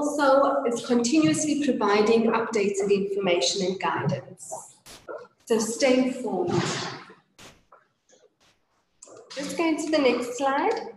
also is continuously providing updated information and guidance. So stay informed. Let's go into the next slide.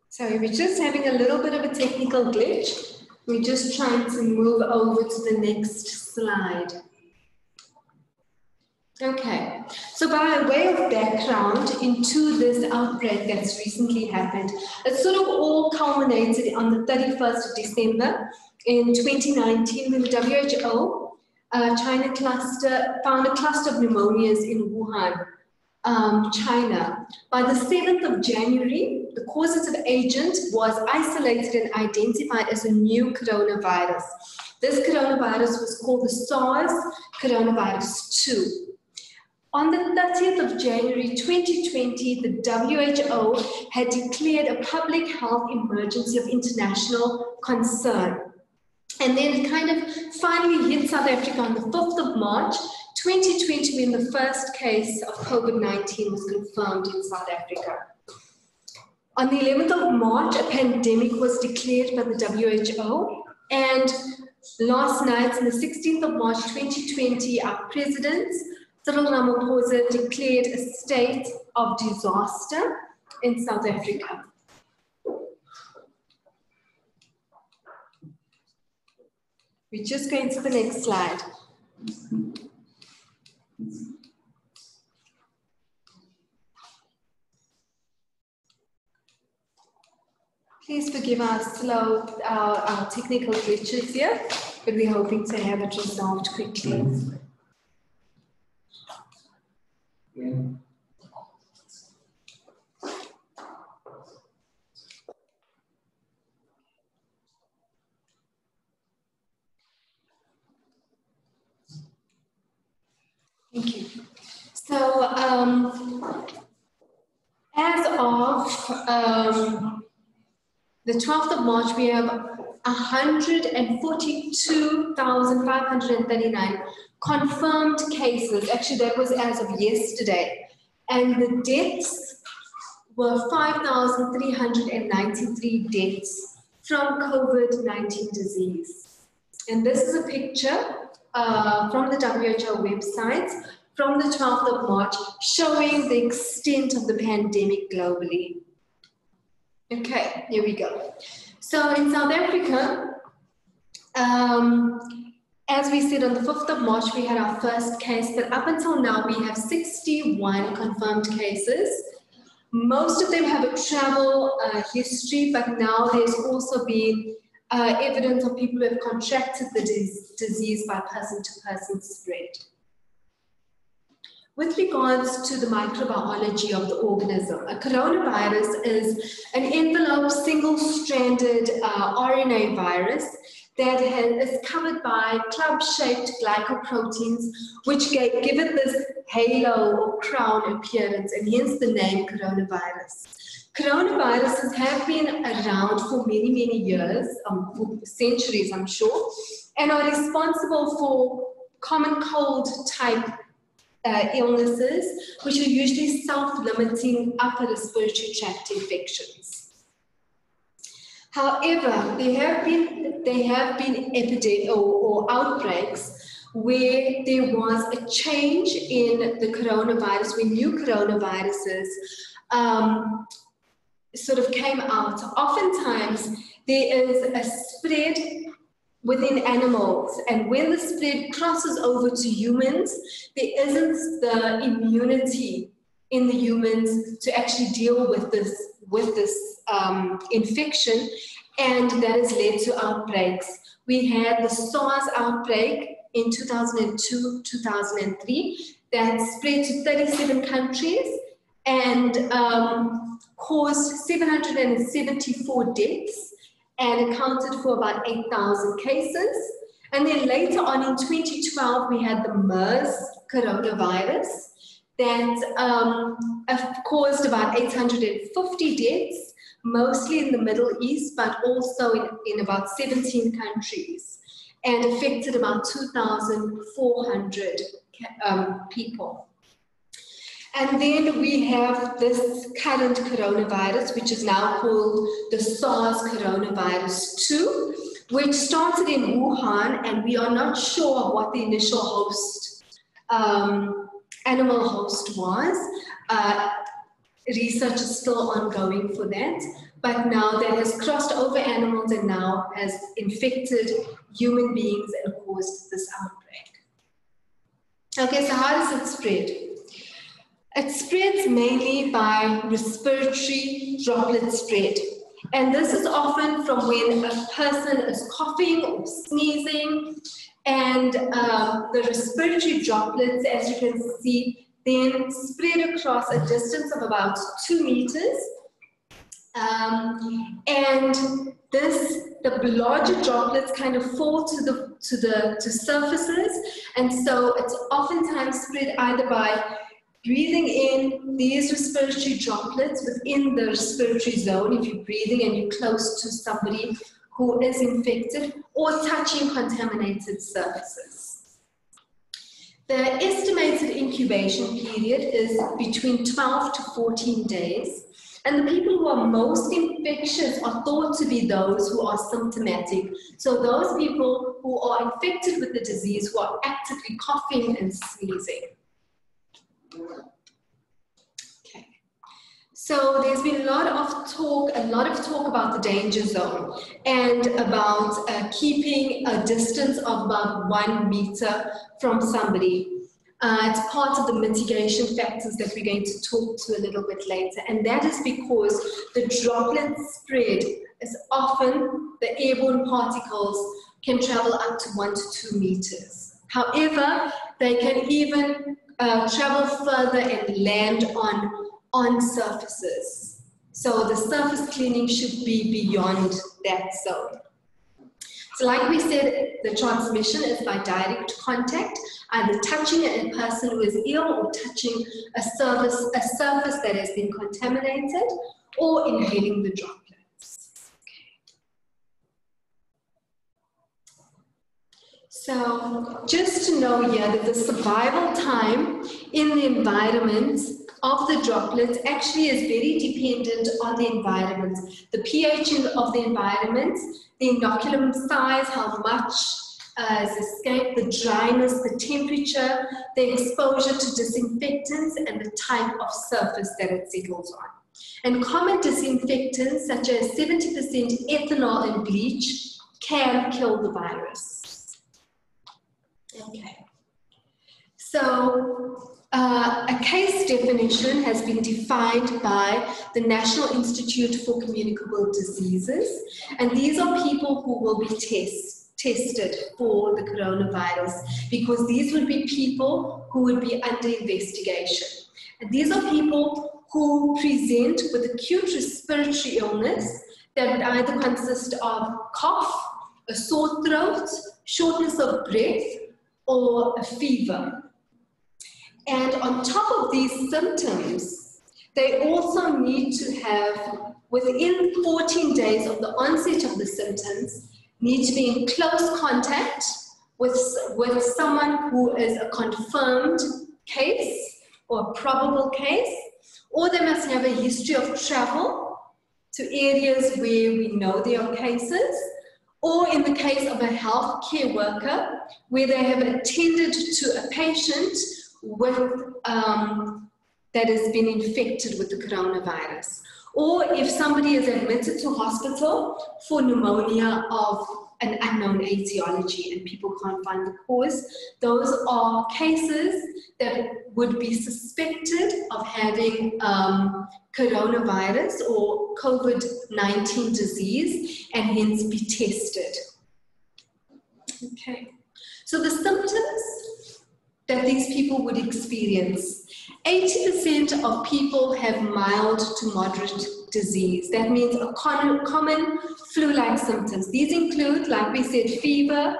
Sorry, we're just having a little bit of a technical glitch. We're just trying to move over to the next slide. Okay, so by way of background into this outbreak that's recently happened, it sort of all culminated on the 31st of December in 2019 when the WHO China cluster found a cluster of pneumonias in Wuhan, China. By the 7th of January, the causative agent was isolated and identified as a new coronavirus. This coronavirus was called the SARS coronavirus 2. On the 30th of January 2020, the WHO had declared a public health emergency of international concern. And then it kind of finally hit South Africa on the 5th of March 2020 when the first case of COVID-19 was confirmed in South Africa. On the 11th of March, a pandemic was declared by the WHO. And last night, on the 16th of March 2020, our president, Cyril Ramaphosa, declared a state of disaster in South Africa. We're just going to the next slide. Please forgive our technical glitches here, but we're hoping to have it resolved quickly. Thank you. So, as of the 12th of March, we have 142,539 confirmed cases. Actually, that was as of yesterday. And the deaths were 5,393 deaths from COVID-19 disease. And this is a picture from the WHO website from the 12th of March showing the extent of the pandemic globally. Okay, here we go. So in South Africa, as we said, on the 5th of March, we had our first case, but up until now, we have 61 confirmed cases. Most of them have a travel history, but now there's also been evidence of people who have contracted the disease by person-to-person spread. With regards to the microbiology of the organism, a coronavirus is an enveloped single-stranded RNA virus that is covered by club-shaped glycoproteins, which give it this halo or crown appearance, and hence the name coronavirus. Coronaviruses have been around for many, many years, for centuries, I'm sure, and are responsible for common cold-type illnesses, which are usually self-limiting upper respiratory tract infections. However, there have been epidemics or outbreaks where there was a change in the coronavirus, when new coronaviruses sort of came out. Oftentimes, there is a spread within animals, and when the spread crosses over to humans, there isn't the immunity in the humans to actually deal with this infection, and that has led to outbreaks. We had the SARS outbreak in 2002-2003 that spread to 37 countries and caused 774 deaths and accounted for about 8,000 cases. And then later on in 2012, we had the MERS coronavirus that caused about 850 deaths, mostly in the Middle East, but also in about 17 countries, and affected about 2,400 people. And then we have this current coronavirus, which is now called the SARS coronavirus 2, which started in Wuhan, and we are not sure what the initial host, animal host was. Research is still ongoing for that, but now that has crossed over animals and now has infected human beings and caused this outbreak. Okay, so how does it spread? It spreads mainly by respiratory droplet spread. And this is often from when a person is coughing or sneezing, and the respiratory droplets, as you can see, then spread across a distance of about 2 meters. And the larger droplets kind of fall to surfaces, and so it's oftentimes spread either by breathing in these respiratory droplets within the respiratory zone, if you're breathing and you're close to somebody who is infected, or touching contaminated surfaces. The estimated incubation period is between 12 to 14 days, and the people who are most infectious are thought to be those who are symptomatic. So those people who are infected with the disease, who are actively coughing and sneezing. Okay. So there's been a lot of talk about the danger zone and about keeping a distance of about 1 meter from somebody. It's part of the mitigation factors that we're going to talk to a little bit later, and that is because the droplet spread is often the airborne particles can travel up to 1 to 2 meters. However, they can even travel further and land on surfaces. So the surface cleaning should be beyond that zone. So like we said, the transmission is by direct contact, either touching a person who is ill or touching a surface that has been contaminated, or inhaling the droplets. So just to know here that the survival time in the environment of the droplets actually is very dependent on the environment, the pH of the environment, the inoculum size, how much is escaped, the dryness, the temperature, the exposure to disinfectants, and the type of surface that it settles on. And common disinfectants such as 70% ethanol and bleach can kill the virus. Okay. So a case definition has been defined by the National Institute for Communicable Diseases, and these are people who will be tested for the coronavirus, because these would be people who would be under investigation. And these are people who present with acute respiratory illness that would either consist of cough, a sore throat, shortness of breath, or a fever. And on top of these symptoms, they also need to have, within 14 days of the onset of the symptoms, need to be in close contact with someone who is a confirmed case or a probable case, or they must have a history of travel to areas where we know there are cases, or in the case of a healthcare worker, where they have attended to a patient with, that has been infected with the coronavirus. Or if somebody is admitted to hospital for pneumonia of an unknown etiology and people can't find the cause, those are cases that would be suspected of having coronavirus or COVID-19 disease and hence be tested. Okay, so the symptoms that these people would experience. 80% of people have mild to moderate disease. That means a common flu-like symptoms. These include, like we said, fever,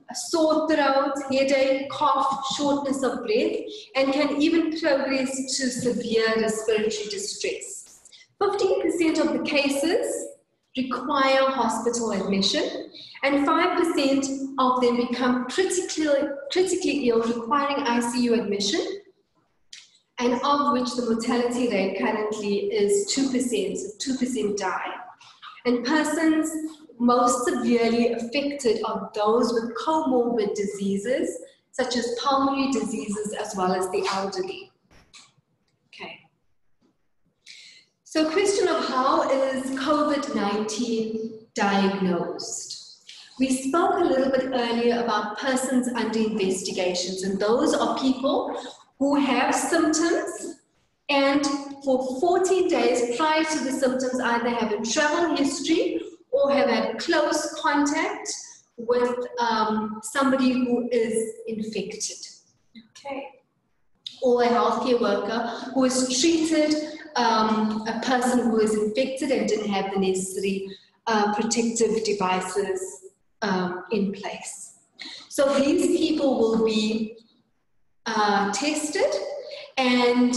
a sore throat, headache, cough, shortness of breath, and can even progress to severe respiratory distress. 15% of the cases require hospital admission, and 5% of them become critically ill, requiring ICU admission, and of which the mortality rate currently is 2%, so 2% die. And persons most severely affected are those with comorbid diseases, such as pulmonary diseases, as well as the elderly. Okay. So question of how is COVID-19 diagnosed? We spoke a little bit earlier about persons under investigations, and those are people who have symptoms and for 14 days prior to the symptoms either have a travel history or have had close contact with somebody who is infected, okay? Or a healthcare worker who has treated a person who is infected and didn't have the necessary protective devices in place. So these people will be tested, and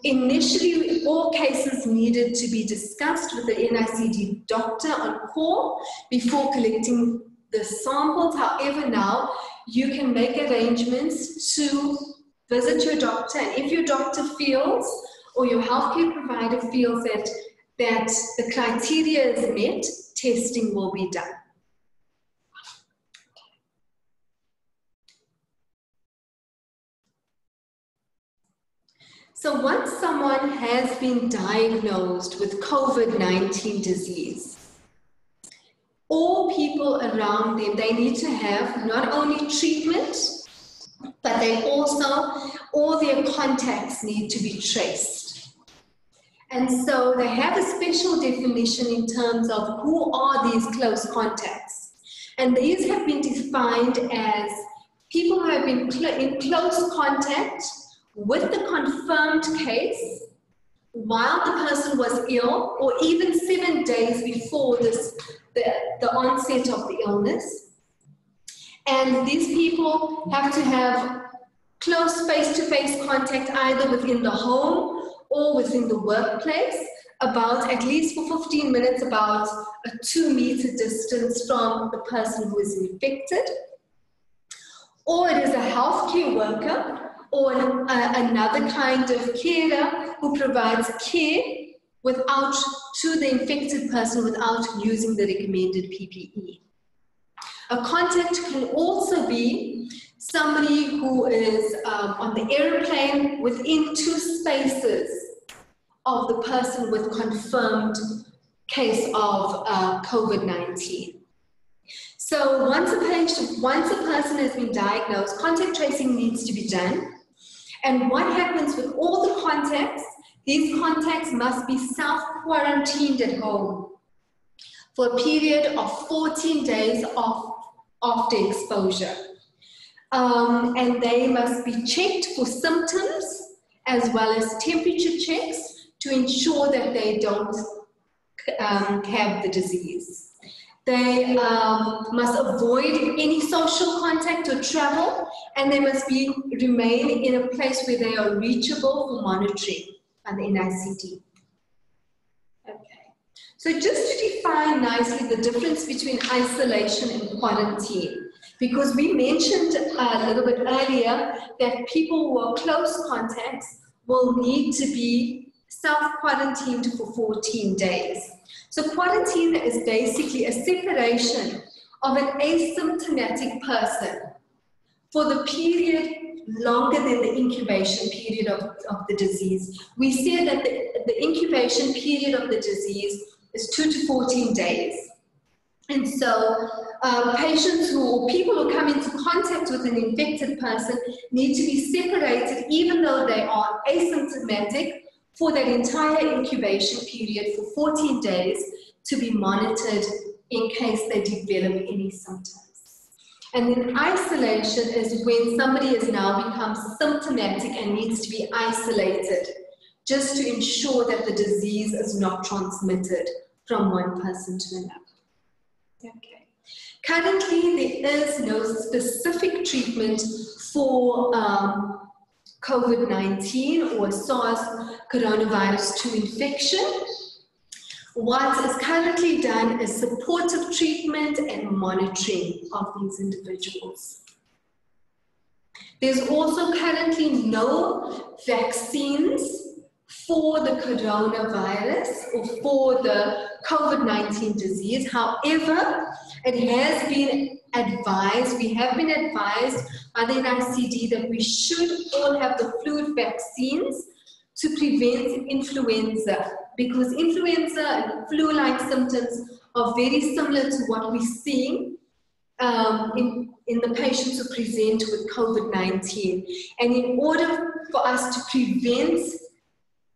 initially all cases needed to be discussed with the NICD doctor on call before collecting the samples. However, now you can make arrangements to visit your doctor, and if your doctor feels or your healthcare provider feels that the criteria is met, testing will be done. So once someone has been diagnosed with COVID-19 disease, all people around them, they need to have not only treatment, but they also, all their contacts need to be traced. And so they have a special definition in terms of who are these close contacts. And these have been defined as people who have been in close contact with the confirmed case while the person was ill, or even 7 days before the onset of the illness. And these people have to have close face-to-face contact either within the home or within the workplace, about at least for 15 minutes, about a 2-meter distance from the person who is infected. Or it is a healthcare worker or another kind of carer who provides care to the infected person without using the recommended PPE. A contact can also be somebody who is on the airplane within 2 spaces of the person with confirmed case of COVID-19. So once a person has been diagnosed, contact tracing needs to be done. And what happens with all the contacts, these contacts must be self-quarantined at home for a period of 14 days after exposure. And they must be checked for symptoms as well as temperature checks to ensure that they don't have the disease. They must avoid any social contact or travel, and they must remain in a place where they are reachable for monitoring by the NICD. Okay. So just to define nicely the difference between isolation and quarantine, because we mentioned a little bit earlier that people who are close contacts will need to be self-quarantined for 14 days. So quarantine is basically a separation of an asymptomatic person for the period longer than the incubation period of the disease. We say that the incubation period of the disease is 2 to 14 days. And so people who come into contact with an infected person need to be separated even though they are asymptomatic for that entire incubation period for 14 days to be monitored in case they develop any symptoms. And then isolation is when somebody has now become symptomatic and needs to be isolated just to ensure that the disease is not transmitted from one person to another. Okay. Currently, there is no specific treatment for COVID-19 or SARS coronavirus 2 infection. What is currently done is supportive treatment and monitoring of these individuals. There's also currently no vaccines for the coronavirus or for the COVID-19 disease. However, it has been advised, we have been advised by the NICD that we should all have the flu vaccines to prevent influenza, because influenza and flu-like symptoms are very similar to what we're seeing in the patients who present with COVID-19. And in order for us to prevent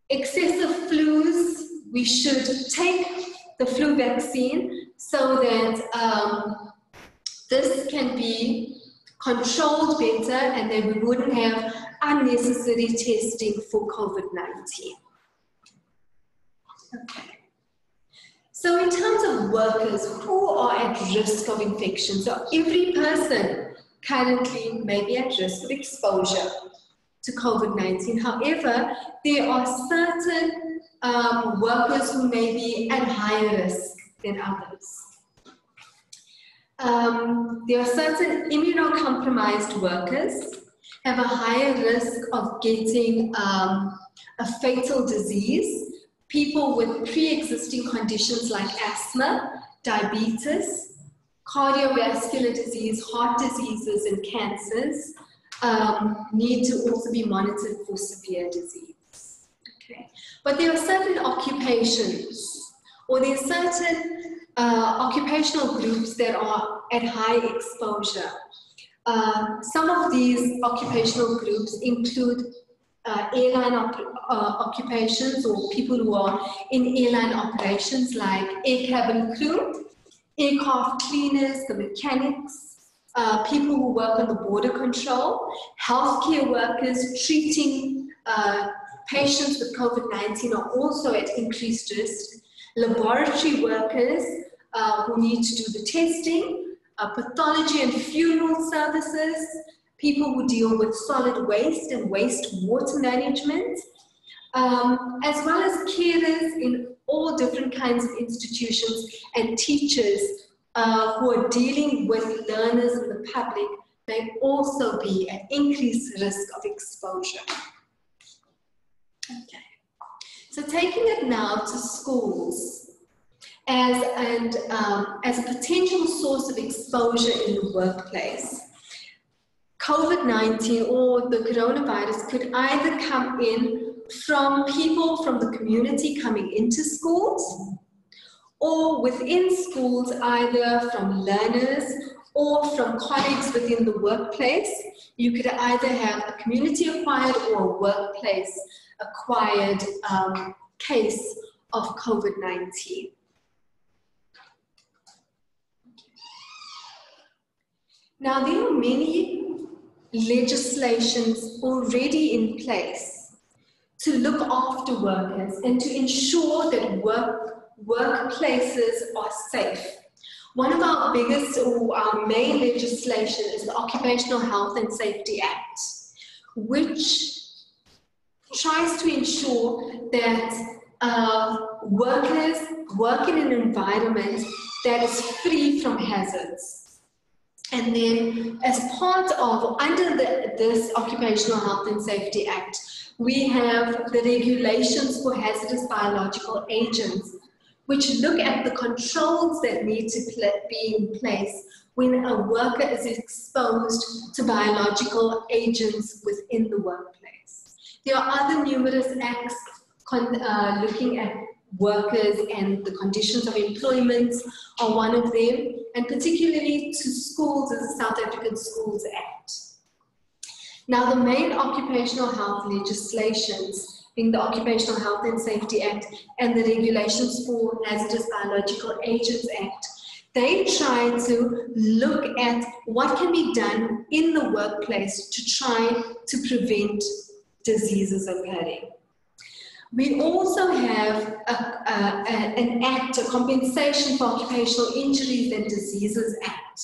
excessive flus, we should take the flu vaccine so that this can be controlled better and that we wouldn't have unnecessary testing for COVID-19. Okay. So in terms of workers who are at risk of infection, so every person currently may be at risk of exposure to COVID-19. However, there are certain workers who may be at higher risk than others. There are certain immunocompromised workers have a higher risk of getting a fatal disease. People with pre-existing conditions like asthma, diabetes, cardiovascular disease, heart diseases, and cancers need to also be monitored for severe disease. Okay. But there are certain occupations, or there are certain occupational groups that are at high exposure. Some of these occupational groups include airline occupations, or people who are in airline operations like air cabin crew, aircraft cleaners, the mechanics, people who work on the border control, healthcare workers treating patients with COVID-19 are also at increased risk, laboratory workers who need to do the testing, pathology and funeral services, people who deal with solid waste and wastewater management, as well as carers in all different kinds of institutions, and teachers who are dealing with learners in the public may also be at increased risk of exposure. Okay. So taking it now to schools as a potential source of exposure in the workplace. COVID-19 or the coronavirus could either come in from people from the community coming into schools, or within schools either from learners or from colleagues within the workplace. You could either have a community-acquired or a workplace-acquired case of COVID-19. Now, there are many legislations already in place to look after workers and to ensure that workplaces are safe. One of our biggest or our main legislation is the Occupational Health and Safety Act, which tries to ensure that workers work in an environment that is free from hazards. And then as part of, under this Occupational Health and Safety Act, we have the regulations for hazardous biological agents, which look at the controls that need to be in place when a worker is exposed to biological agents within the workplace. There are other numerous acts looking at workers, and the conditions of employment are one of them, and particularly to schools is the South African Schools Act. Now, the main occupational health legislations, being the Occupational Health and Safety Act and the Regulations for Hazardous Biological Agents Act, they try to look at what can be done in the workplace to try to prevent diseases occurring. We also have an act, a Compensation for Occupational Injuries and Diseases Act.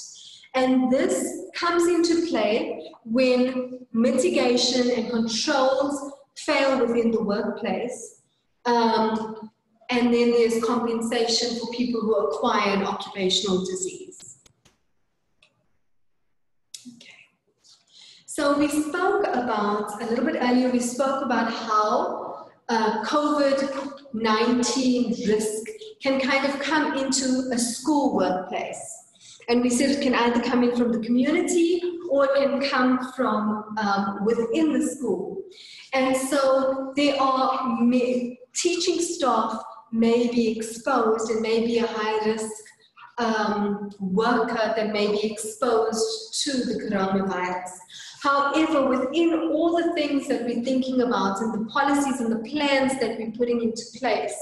And this comes into play when mitigation and controls fail within the workplace. and then there's compensation for people who acquire an occupational disease. Okay. So we spoke about, a little bit earlier, we spoke about how COVID-19 risk can kind of come into a school workplace. And we said it can either come in from the community or it can come from within the school. And so there are teaching staff may be exposed and may be a high-risk worker that may be exposed to the coronavirus. However, within all the things that we're thinking about and the policies and the plans that we're putting into place,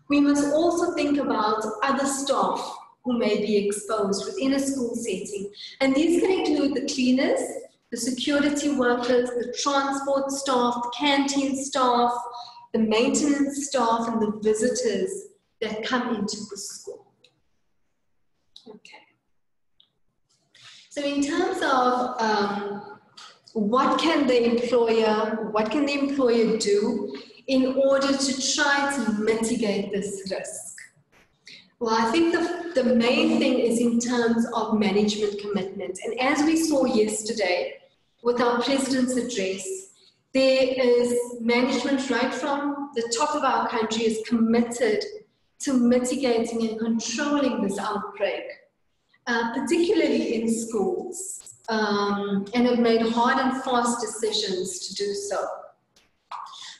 we must also think about other staff who may be exposed within a school setting. And these can include the cleaners, the security workers, the transport staff, the canteen staff, the maintenance staff, and the visitors that come into the school. Okay. So in terms of what can the employer do in order to try to mitigate this risk? Well, I think the main thing is in terms of management commitment. And as we saw yesterday with our President's address, there is management right from the top of our country is committed to mitigating and controlling this outbreak, particularly in schools, and have made hard and fast decisions to do so.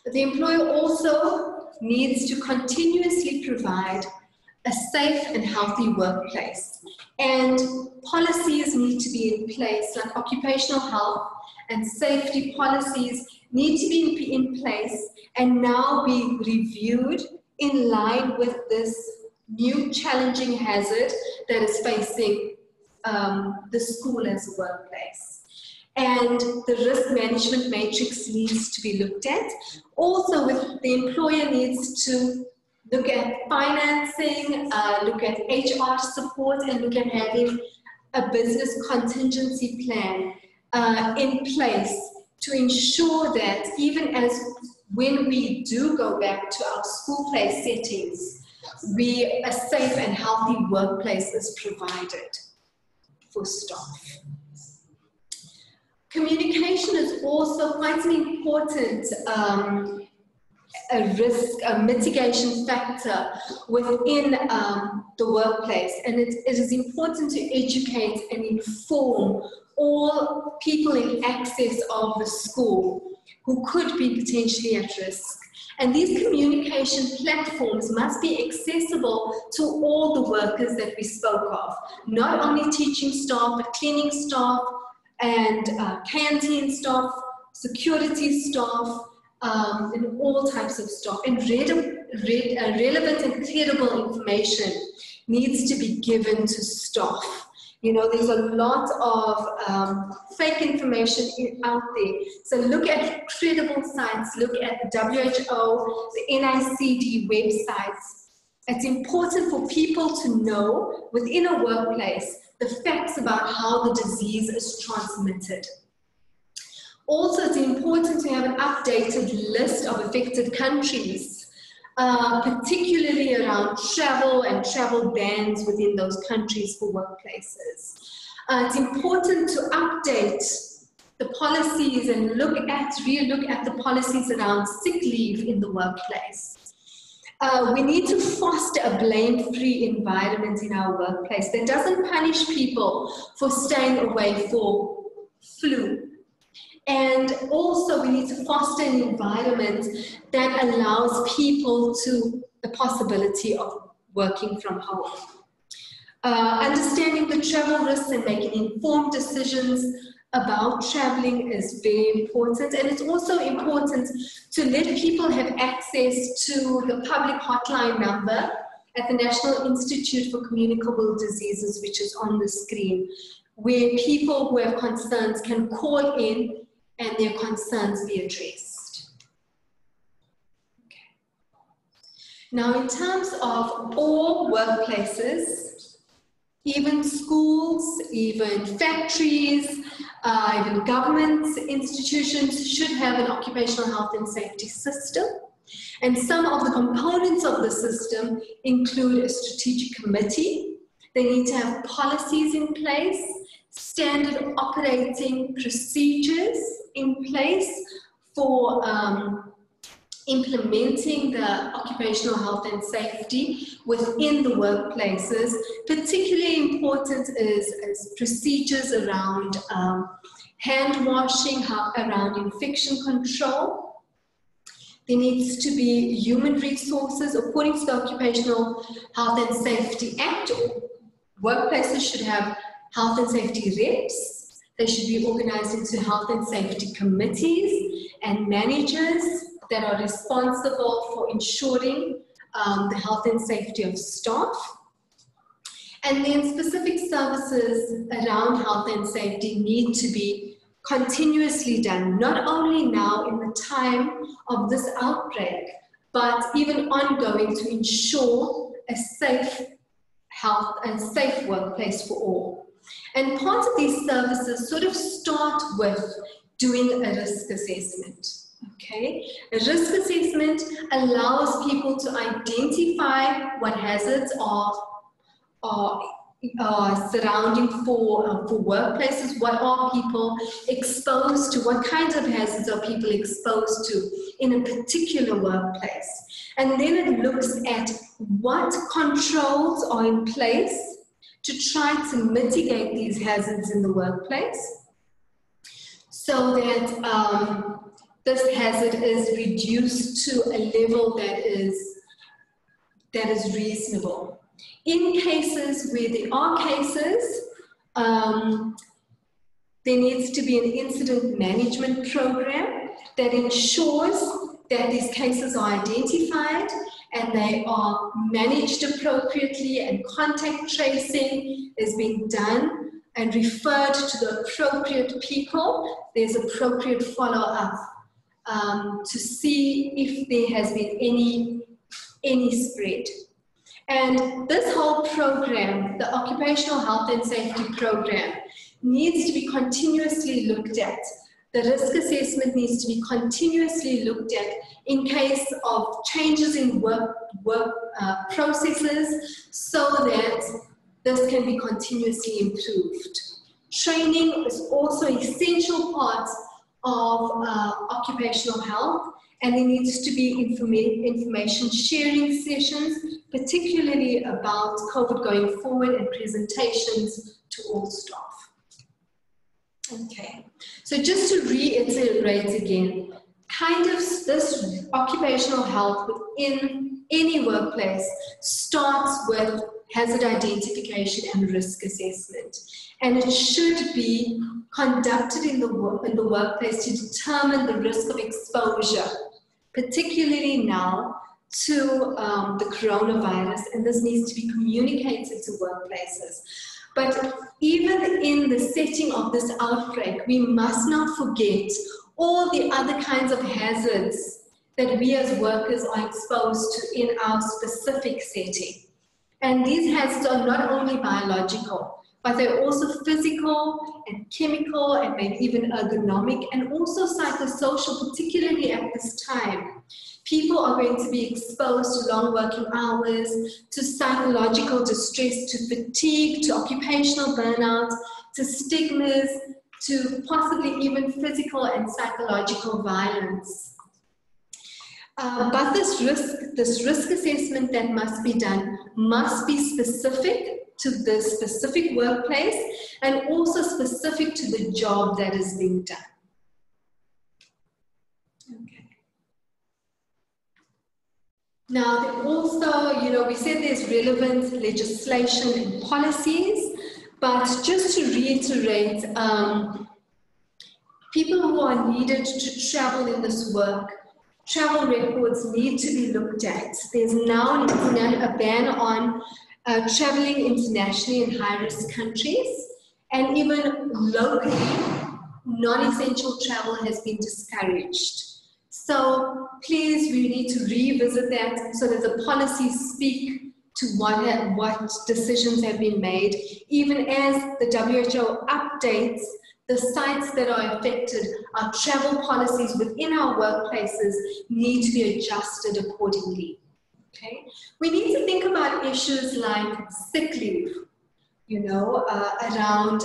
But the employer also needs to continuously provide a safe and healthy workplace. And policies need to be in place, like occupational health and safety policies need to be in place and now be reviewed in line with this new challenging hazard that is facing the school as a workplace. And the risk management matrix needs to be looked at. Also, the employer needs to look at financing, look at HR support, and look at having a business contingency plan in place to ensure that even as when we do go back to our school place settings, a safe and healthy workplace is provided for staff. Communication is also quite an important a mitigation factor within the workplace, and it is important to educate and inform all people in access of the school who could be potentially at risk. And these communication platforms must be accessible to all the workers that we spoke of, not only teaching staff, but cleaning staff and canteen staff, security staff, and all types of staff. And relevant and credible information needs to be given to staff. You know, there's a lot of fake information out there. So look at credible sites, look at the WHO, the NICD websites. It's important for people to know within a workplace the facts about how the disease is transmitted. Also, it's important to have an updated list of affected countries, particularly around travel and travel bans within those countries for workplaces. It's important to update the policies and relook at the policies around sick leave in the workplace. We need to foster a blame-free environment in our workplace that doesn't punish people for staying away for flu. And also we need to foster an environment that allows people the possibility of working from home. Understanding the travel risks and making informed decisions about traveling is very important. And it's also important to let people have access to the public hotline number at the National Institute for Communicable Diseases, which is on the screen, where people who have concerns can call in and their concerns be addressed. Okay. Now, in terms of all workplaces, even schools, even factories, even government institutions should have an occupational health and safety system. And some of the components of the system include a strategic committee. They need to have policies in place, standard operating procedures in place for implementing the occupational health and safety within the workplaces. Particularly important is procedures around hand washing, around infection control. There needs to be human resources. According to the Occupational Health and Safety Act, workplaces should have health and safety reps. They should be organized into health and safety committees and managers that are responsible for ensuring the health and safety of staff. And then specific services around health and safety need to be continuously done, not only now in the time of this outbreak, but even ongoing to ensure a safe health and safe workplace for all. And part of these services sort of start with doing a risk assessment. Okay, a risk assessment allows people to identify what hazards are surrounding for workplaces. What are people exposed to? What kinds of hazards are people exposed to in a particular workplace? And then it looks at what controls are in place to try to mitigate these hazards in the workplace so that this hazard is reduced to a level that is reasonable. In cases where there are cases, there needs to be an incident management program that ensures that these cases are identified and they are managed appropriately, and contact tracing is being done and referred to the appropriate people. There's appropriate follow-up to see if there has been any spread. And this whole program, the Occupational Health and Safety Program, needs to be continuously looked at. The risk assessment needs to be continuously looked at in case of changes in work processes so that this can be continuously improved. Training is also an essential part of occupational health, and there needs to be information sharing sessions, particularly about COVID going forward, and presentations to all staff. Okay, so just to reiterate again, this occupational health within any workplace starts with hazard identification and risk assessment. And it should be conducted in the workplace to determine the risk of exposure, particularly now to the coronavirus, and this needs to be communicated to workplaces. But even in the setting of this outbreak, we must not forget all the other kinds of hazards that we as workers are exposed to in our specific setting. And these hazards are not only biological, but they're also physical and chemical and maybe even ergonomic, and also psychosocial, particularly at this time. People are going to be exposed to long working hours, to psychological distress, to fatigue, to occupational burnout, to stigmas, to possibly even physical and psychological violence. But this risk assessment that must be done must be specific to the specific workplace and also specific to the job that is being done. Okay. Now, also, we said there's relevant legislation and policies, but just to reiterate, people who are needed to travel in this work, travel records need to be looked at. There's now a ban on traveling internationally in high-risk countries, and even locally, non-essential travel has been discouraged. So please, we need to revisit that so that the policies speak to what decisions have been made, even as the WHO updates the sites that are affected, our travel policies within our workplaces need to be adjusted accordingly. Okay? We need to think about issues like sick leave, you know, around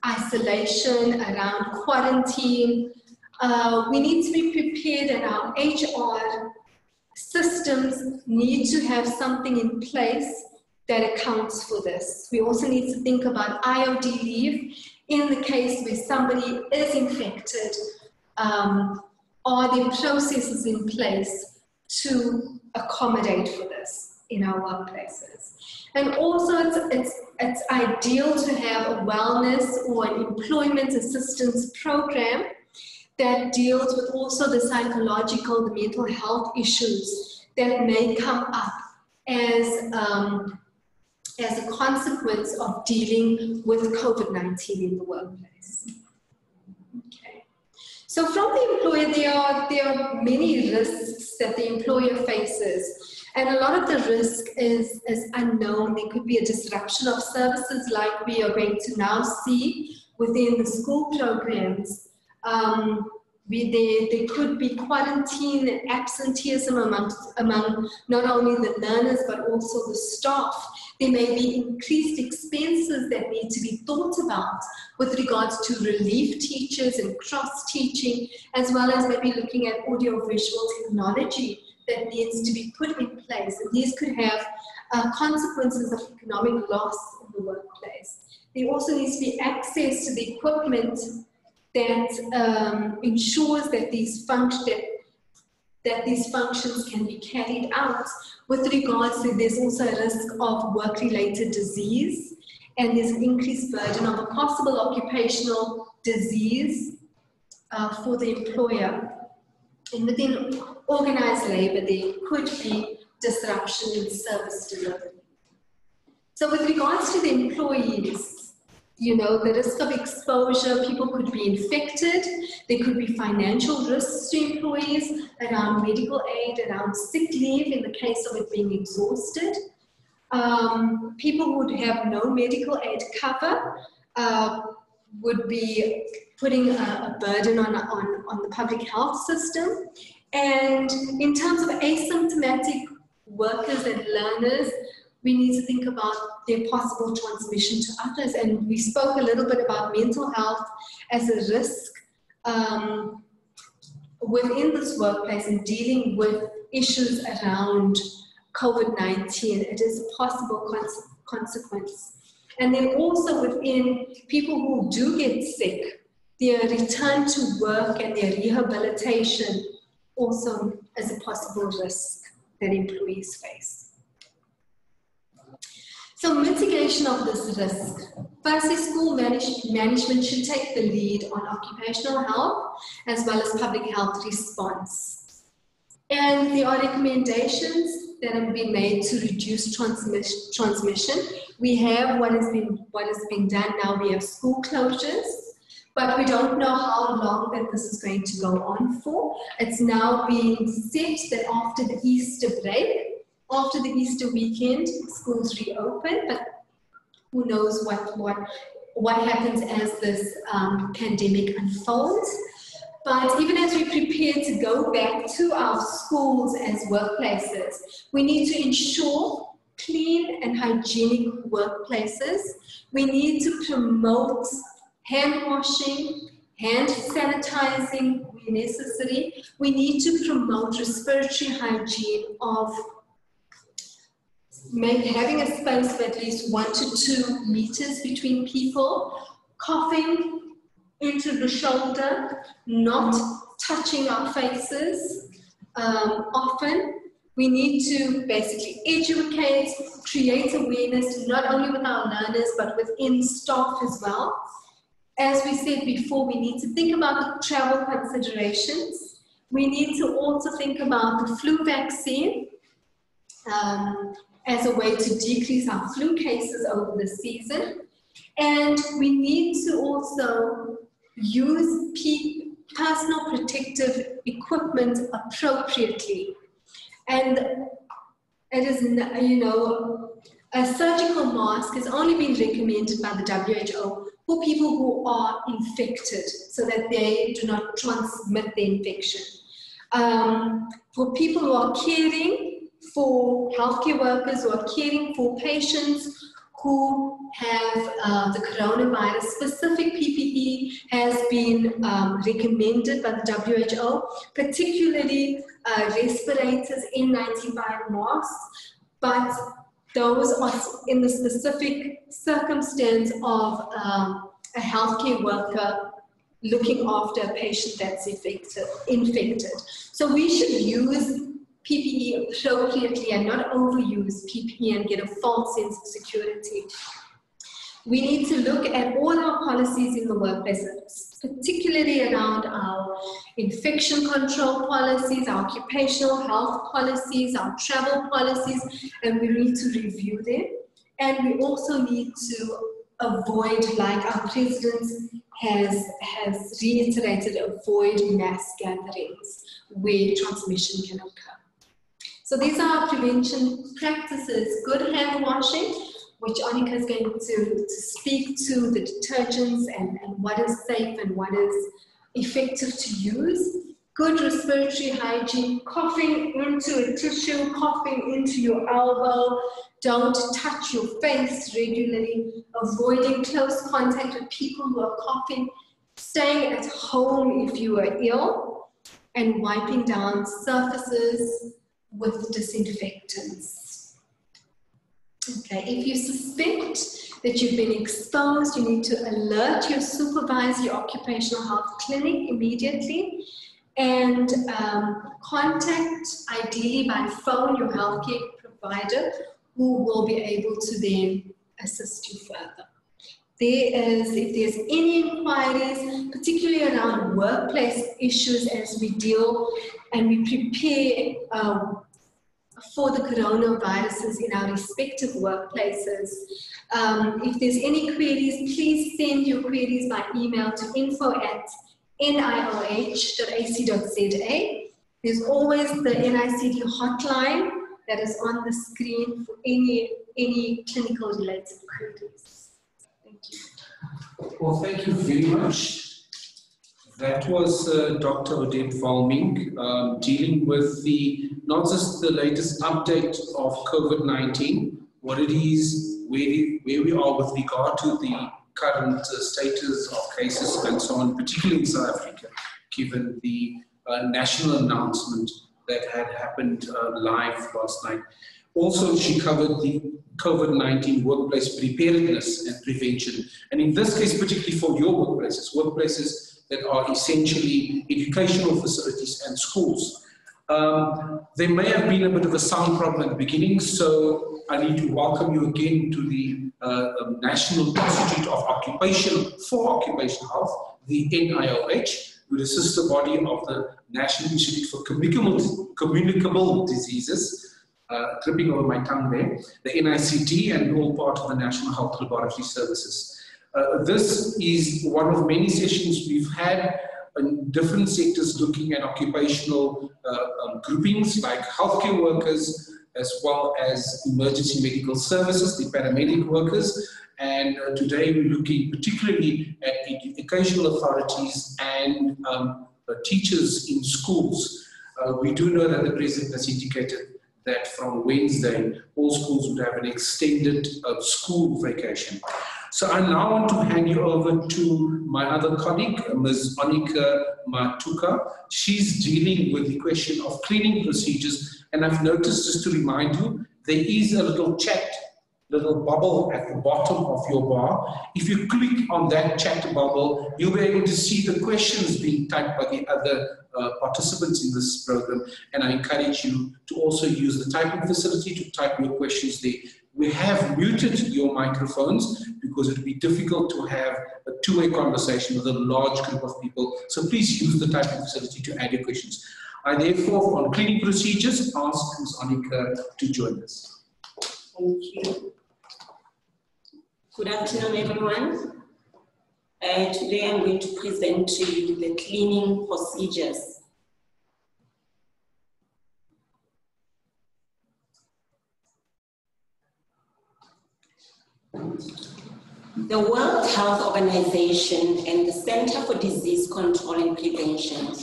isolation, around quarantine. We need to be prepared, and our HR systems need to have something in place that accounts for this. We also need to think about IOD leave in the case where somebody is infected. Are there processes in place to accommodate for this in our workplaces? And also it's ideal to have a wellness or an employment assistance program that deals with also the psychological, the mental health issues that may come up as a consequence of dealing with COVID-19 in the workplace. Okay. So from the employer, there are many risks that the employer faces. And a lot of the risk is unknown. There could be a disruption of services like we are going to now see within the school programs. There could be quarantine and absenteeism among not only the learners but also the staff. There may be increased expenses that need to be thought about with regards to relief teachers and cross-teaching, as well as maybe looking at audio-visual technology that needs to be put in place. And these could have consequences of economic loss in the workplace. There also needs to be access to the equipment that ensures that these functions can be carried out. With regards to, there's also a risk of work-related disease, and there's an increased burden of a possible occupational disease for the employer. And within organized labor, there could be disruption in service delivery. So with regards to the employees, you know, the risk of exposure, people could be infected. There could be financial risks to employees around medical aid, around sick leave in the case of it being exhausted. People who would have no medical aid cover would be putting a burden on the public health system. And in terms of asymptomatic workers and learners, we need to think about their possible transmission to others. And we spoke a little bit about mental health as a risk within this workplace and dealing with issues around COVID-19. It is a possible consequence. And then also within people who do get sick, their return to work and their rehabilitation also is a possible risk that employees face. So mitigation of this risk. Firstly, school management should take the lead on occupational health as well as public health response. And there are recommendations that have been made to reduce transmission. We have what has been done now. We have school closures, but we don't know how long that this is going to go on for. It's now being set that after the Easter break, after the Easter weekend, schools reopen, but who knows what happens as this pandemic unfolds. But even as we prepare to go back to our schools as workplaces, we need to ensure clean and hygienic workplaces. We need to promote hand washing, hand sanitizing where necessary. We need to promote respiratory hygiene of having a space of at least 1 to 2 meters between people, coughing into the shoulder, not touching our faces often. We need to basically educate, create awareness, not only with our learners, but within staff as well. As we said before, we need to think about the travel considerations. We need to also think about the flu vaccine as a way to decrease our flu cases over the season. And we need to also use personal protective equipment appropriately. And it is, you know, A surgical mask has only been recommended by the WHO for people who are infected so that they do not transmit the infection. For people who are caring for healthcare workers, who are caring for patients who have the coronavirus, specific PPE has been recommended by the WHO, particularly respirators, N95 masks, but those are in the specific circumstance of a healthcare worker looking after a patient that's infected. So we should use PPE appropriately and not overuse PPE and get a false sense of security. We need to look at all our policies in the workplace, particularly around our infection control policies, our occupational health policies, our travel policies, and we need to review them. And we also need to avoid, like our president has reiterated, avoid mass gatherings where transmission can occur. So these are our prevention practices: good hand washing, which Annika is going to speak to, the detergents and what is safe and what is effective to use. Good respiratory hygiene, coughing into a tissue, coughing into your elbow. Don't touch your face regularly. Avoiding close contact with people who are coughing. Staying at home if you are ill. And wiping down surfaces with disinfectants. Okay, if you suspect that you've been exposed, you need to alert your supervisor, your occupational health clinic immediately, and contact, ideally by phone, your healthcare provider, who will be able to then assist you further. If there's any inquiries, particularly around workplace issues as we deal and we prepare for the coronaviruses in our respective workplaces. If there's any queries, please send your queries by email to info@nioh.ac.za. There's always the NICD hotline that is on the screen for any clinical related queries. Thank you. Well, thank you very much. That was Dr. Odette Valming dealing with not just the latest update of COVID-19, what it is, where we are with regard to the current status of cases and so on, particularly in South Africa, given the national announcement that had happened live last night. Also, she covered the COVID-19 workplace preparedness and prevention. And in this case, particularly for your workplaces that are essentially educational facilities and schools. There may have been a bit of a sound problem at the beginning, so I need to welcome you again to the National Institute of Occupational Health, the NIOH, with the sister body of the National Institute for Communicable Diseases, tripping over my tongue there, the NICD, and all part of the National Health Laboratory Services. This is one of many sessions we've had in different sectors looking at occupational groupings like healthcare workers, as well as emergency medical services, the paramedic workers. And today we're looking particularly at educational authorities and teachers in schools. We do know that the President has indicated that from Wednesday, all schools would have an extended school vacation. So I now want to hand you over to my other colleague, Ms. Annika Matuka. She's dealing with the question of cleaning procedures. And I've noticed, just to remind you, there is a little bubble at the bottom of your bar. If you click on that chat bubble, you'll be able to see the questions being typed by the other participants in this program. And I encourage you to also use the typing facility to type your questions there. We have muted your microphones because it would be difficult to have a two-way conversation with a large group of people. So please use the typing facility to add your questions. I therefore, on cleaning procedures, ask Ms. Annika to join us. Thank you. Good afternoon, everyone. Today I'm going to present to you the cleaning procedures. The World Health Organization and the Center for Disease Control and Prevention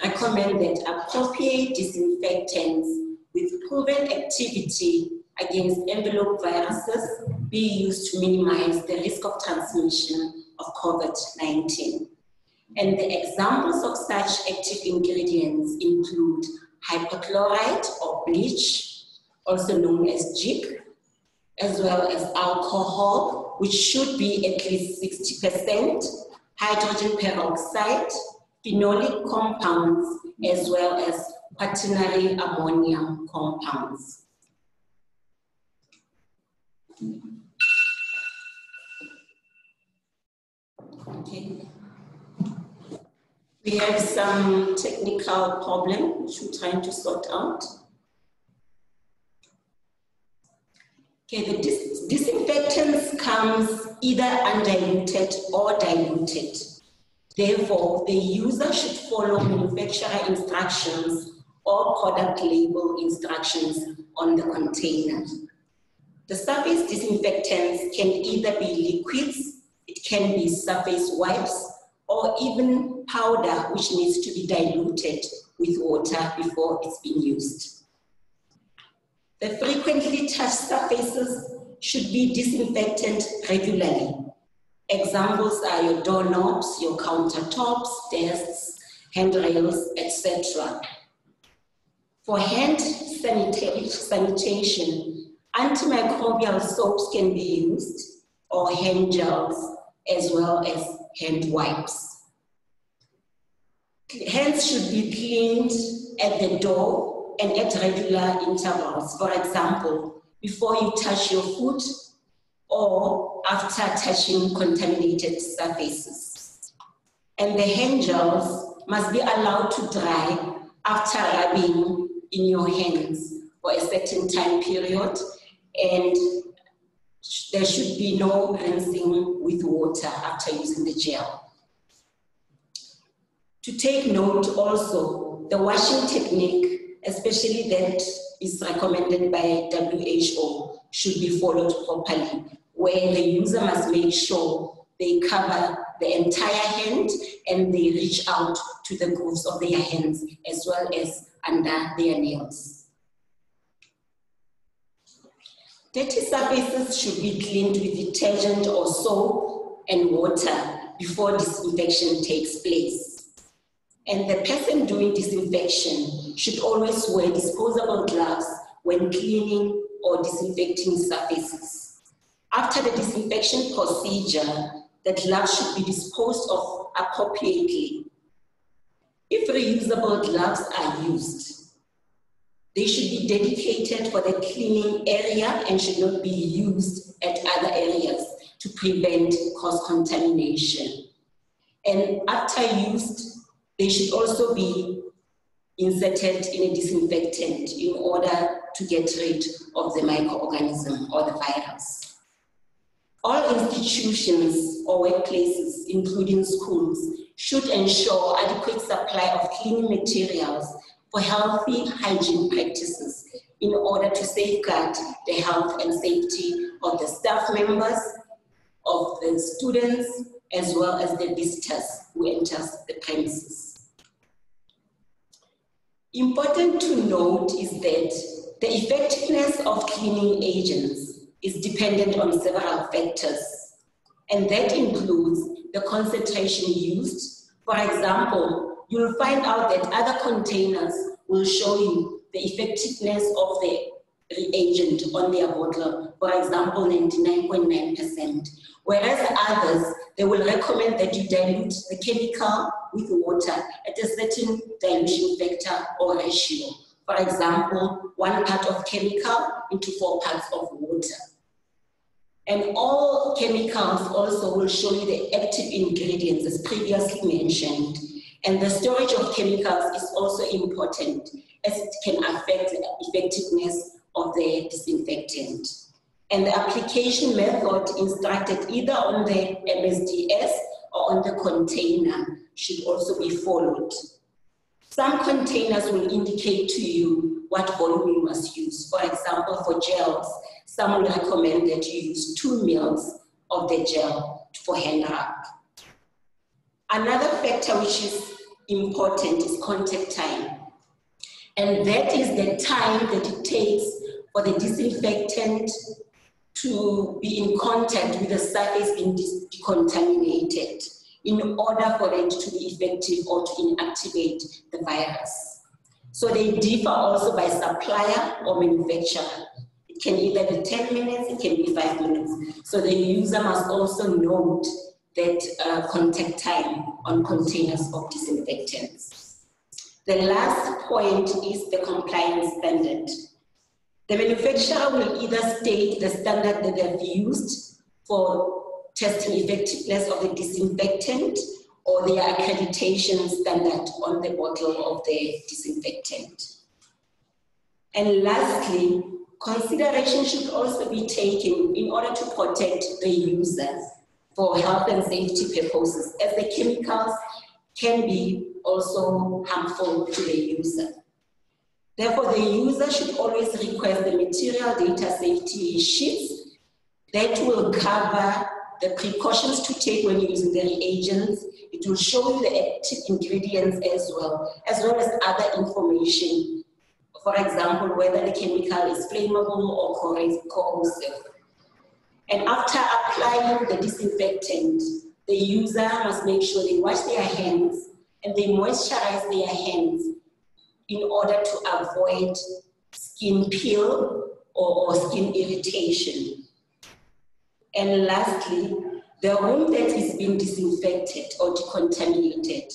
recommend that appropriate disinfectants with proven activity against envelope viruses be used to minimize the risk of transmission of COVID-19. And the examples of such active ingredients include hypochlorite or bleach, also known as jig, as well as alcohol, which should be at least 60%, hydrogen peroxide, phenolic compounds, as well as quaternary ammonium compounds. Okay. We have some technical problem which we're trying to sort out. Okay, the disinfectants comes either undiluted or diluted. Therefore, the user should follow manufacturer instructions or product label instructions on the container. The surface disinfectants can either be liquids, it can be surface wipes, or even powder which needs to be diluted with water before it's been used. The frequently touched surfaces should be disinfected regularly. Examples are your doorknobs, your countertops, desks, handrails, etc. For hand sanitation, antimicrobial soaps can be used, or hand gels, as well as hand wipes. Hands should be cleaned at the door and at regular intervals. For example, before you touch your food or after touching contaminated surfaces. And the hand gels must be allowed to dry after rubbing in your hands for a certain time period, and there should be no rinsing with water after using the gel. To take note also, the washing technique, especially that is recommended by WHO, should be followed properly, where the user must make sure they cover the entire hand and they reach out to the grooves of their hands as well as under their nails. Dirty surfaces should be cleaned with detergent or soap and water before disinfection takes place. And the person doing disinfection should always wear disposable gloves when cleaning or disinfecting surfaces. After the disinfection procedure, the gloves should be disposed of appropriately. If reusable gloves are used, they should be dedicated for the cleaning area and should not be used at other areas to prevent cross-contamination. And after used, they should also be inserted in a disinfectant in order to get rid of the microorganism or the virus. All institutions or workplaces, including schools, should ensure adequate supply of cleaning materials for healthy hygiene practices in order to safeguard the health and safety of the staff members, of the students, as well as the visitors who enters the premises. Important to note is that the effectiveness of cleaning agents is dependent on several factors, and that includes the concentration used. For example, you'll find out that other containers will show you the effectiveness of the reagent on their bottle, for example, 99.9%, whereas others, they will recommend that you dilute the chemical with water at a certain dilution factor or ratio. For example, 1 part of chemical into 4 parts of water. And all chemicals also will show you the active ingredients as previously mentioned. And the storage of chemicals is also important as it can affect the effectiveness of the disinfectant. And the application method instructed either on the MSDS or on the container should also be followed. Some containers will indicate to you what volume you must use. For example, for gels, some will recommend that you use 2 ml of the gel for hand rub. Another factor which is important is contact time. And that is the time that it takes for the disinfectant to be in contact with the surface being decontaminated in order for it to be effective or to inactivate the virus. So they differ also by supplier or manufacturer. It can either be 10 minutes, it can be 5 minutes. So the user must also note that contact time on containers of disinfectants. The last point is the compliance standard. The manufacturer will either state the standard that they've used for testing effectiveness of the disinfectant or their accreditation standard on the bottle of the disinfectant. And lastly, consideration should also be taken in order to protect the users for health and safety purposes, as the chemicals can be also harmful to the user. Therefore, the user should always request the material data safety sheets that will cover the precautions to take when using the reagents. It will show you the active ingredients as well as other information. For example, whether the chemical is flammable or corrosive. And after applying the disinfectant, the user must make sure they wash their hands and they moisturize their hands in order to avoid skin peel or skin irritation. And lastly, the room that is being disinfected or decontaminated,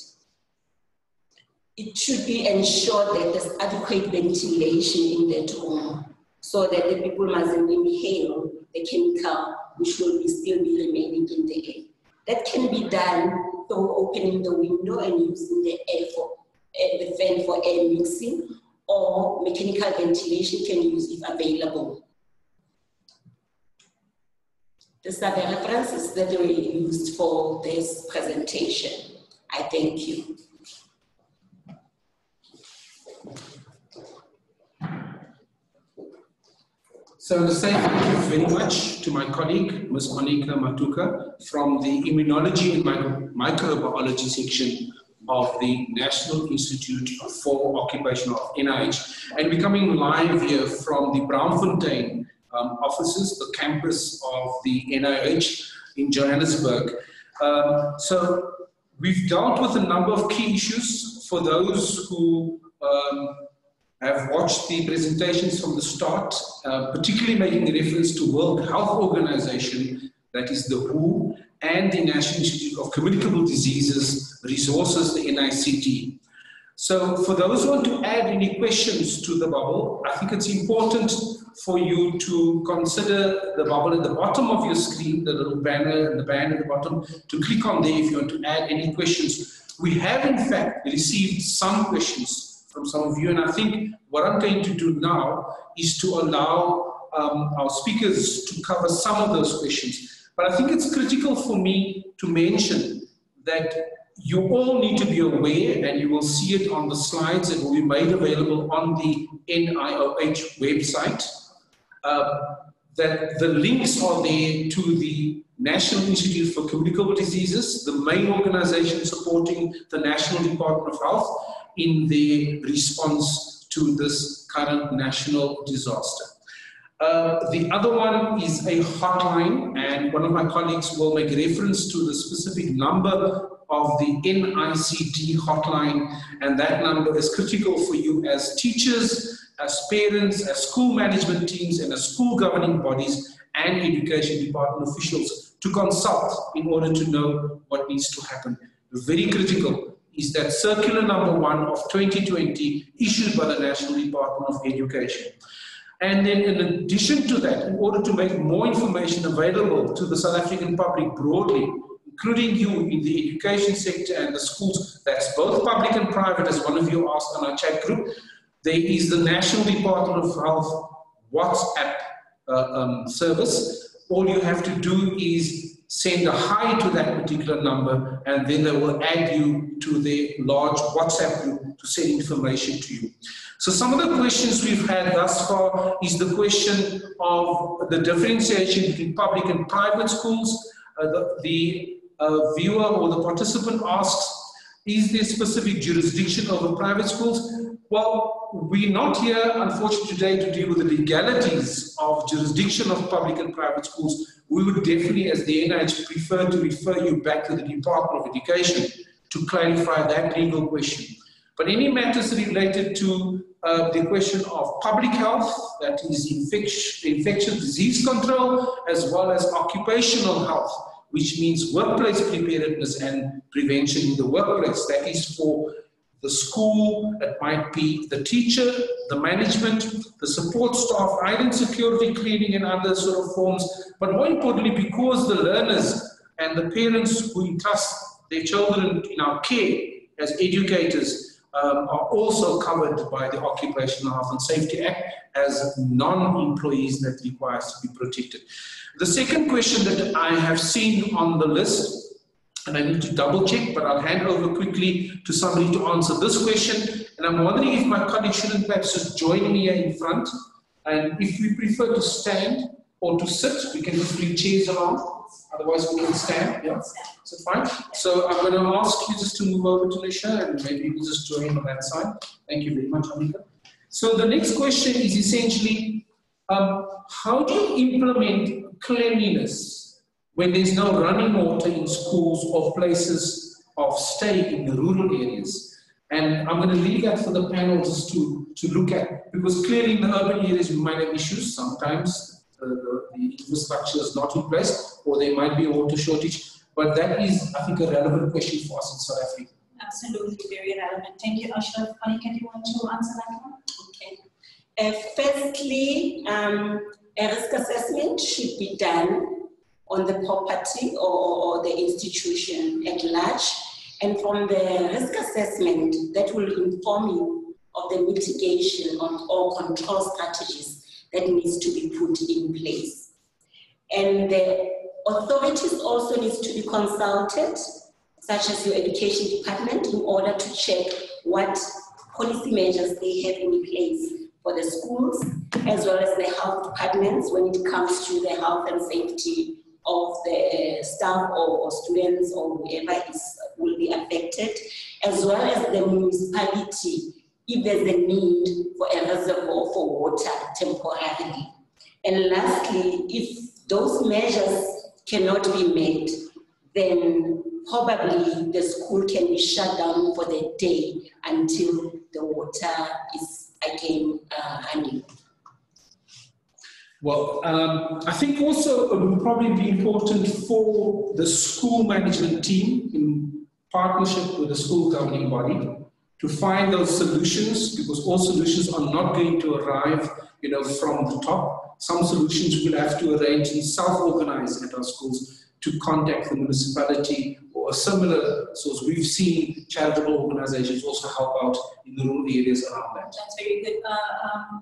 it should be ensured that there's adequate ventilation in that room so that the people mustn't inhale the chemical which will still be remaining in the air. That can be done through opening the window and using the fan for air mixing, or mechanical ventilation can use if available. These are the references that were used for this presentation. I thank you. So I want to say thank you very much to my colleague, Ms. Monica Matuka, from the Immunology and Microbiology section of the National Institute for Occupational Health, NIOH. And we're coming live here from the Braamfontein offices, the campus of the NIOH in Johannesburg. So we've dealt with a number of key issues. For those who have watched the presentations from the start, particularly making reference to World Health Organization, that is the WHO, and the National Institute of Communicable Diseases Resources, the NICT. So for those who want to add any questions to the bubble, I think it's important for you to consider the bubble at the bottom of your screen, the little banner and the band at the bottom, to click on there if you want to add any questions. We have in fact received some questions from some of you, and I think what I'm going to do now is to allow our speakers to cover some of those questions. But I think it's critical for me to mention that you all need to be aware, and you will see it on the slides that will be made available on the NIOH website, that the links are there to the National Institute for Communicable Diseases, the main organization supporting the National Department of Health in their response to this current national disaster. The other one is a hotline, and one of my colleagues will make reference to the specific number of the NICT hotline, and that number is critical for you as teachers, as parents, as school management teams, and as school governing bodies and education department officials to consult in order to know what needs to happen. Very critical is that circular number 1 of 2020 issued by the National Department of Education. And then in addition to that, in order to make more information available to the South African public broadly, including you in the education sector and the schools, that's both public and private, as one of you asked on our chat group, there is the National Department of Health WhatsApp service. All you have to do is send a hi to that particular number, and then they will add you to their large WhatsApp group to send information to you. So some of the questions we've had thus far is the question of the differentiation between public and private schools. The viewer or the participant asks, is there specific jurisdiction over private schools? Well, we're not here, unfortunately, today to deal with the legalities of jurisdiction of public and private schools. We would definitely, as the NIH, prefer to refer you back to the Department of Education to clarify that legal question. But any matters related to the question of public health, that is infectious disease control, as well as occupational health, which means workplace preparedness and prevention in the workplace. That is for the school, that might be the teacher, the management, the support staff, item security, cleaning, and other sort of forms. But more importantly, because the learners and the parents who entrust their children in our care as educators are also covered by the Occupational Health and Safety Act as non-employees that requires to be protected. The second question that I have seen on the list, and I need to double check, but I'll hand over quickly to somebody to answer this question. And I'm wondering if my colleague shouldn't perhaps just join me here in front. And if we prefer to stand or to sit, we can just bring chairs around. Otherwise, we can stand. Yeah, so fine. So I'm going to ask you just to move over to Nisha, and maybe we'll just join on that side. Thank you very much, Anika. So the next question is essentially, how do you implement cleanliness when there's no running water in schools or places of stay in the rural areas? And I'm going to leave that for the panels to look at, because clearly in the urban areas we might have issues. Sometimes the infrastructure is not in place, or there might be a water shortage. But that is, I think, a relevant question for us in South Africa. Absolutely, very relevant. Thank you, Ashraf. Anika, do you want to answer that one? Okay. Firstly, a risk assessment should be done on the property or the institution at large. And from the risk assessment, that will inform you of the mitigation or control strategies that needs to be put in place. And the authorities also need to be consulted, such as your education department, in order to check what policy measures they have in place for the schools, as well as the health departments when it comes to the health and safety of the staff or students or whoever will be affected, as well as the municipality, if there's a need for a reservoir for water temporarily. And lastly, if those measures cannot be met, then probably the school can be shut down for the day until the water is again running. Well, I think also it would probably be important for the school management team in partnership with the school governing body to find those solutions, because all solutions are not going to arrive, from the top. Some solutions we'll have to arrange and self-organize at our schools to contact the municipality or a similar source. We've seen charitable organizations also help out in the rural areas around that. That's very good.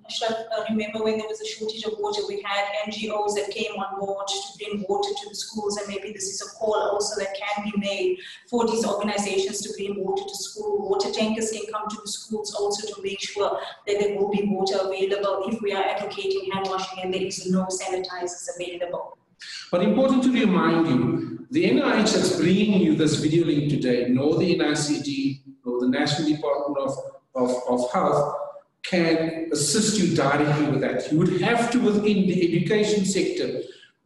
Ashraf, remember when there was a shortage of water, we had NGOs that came on board to bring water to the schools, and maybe this is a call also that can be made for these organizations to bring water to school. Water tankers can come to the schools also to make sure that there will be water available if we are advocating hand washing and there is no sanitizers available. But important to remind you, the NIH that's bringing you this video link today, nor the NICD, nor the National Department of Health can assist you directly with that. You would have to, within the education sector,